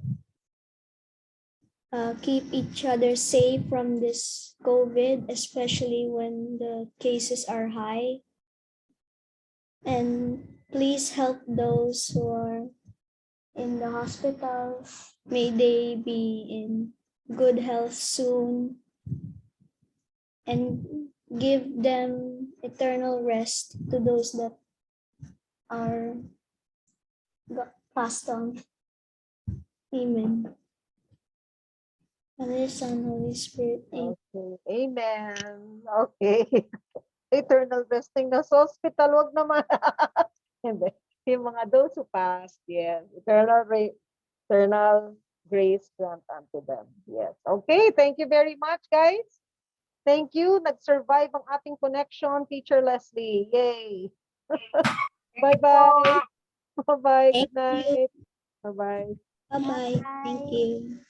Keep each other safe from this COVID, especially when the cases are high. And please help those who are in the hospitals. May they be in good health soon. And give them eternal rest to those that are passed on. Amen. Father, Son, Holy Spirit. Amen. Okay, amen. Okay. Eternal resting na sa hospital, wag naman. Hindi. Yung mga those who passed, yes. Eternal grace grant unto them. Yes. Okay, thank you very much, guys. Thank you. Nag-survive ang ating connection, Teacher Leslie. Yay. Bye-bye. Bye-bye. Good Thank you. night. Bye-bye. Bye-bye. Thank you.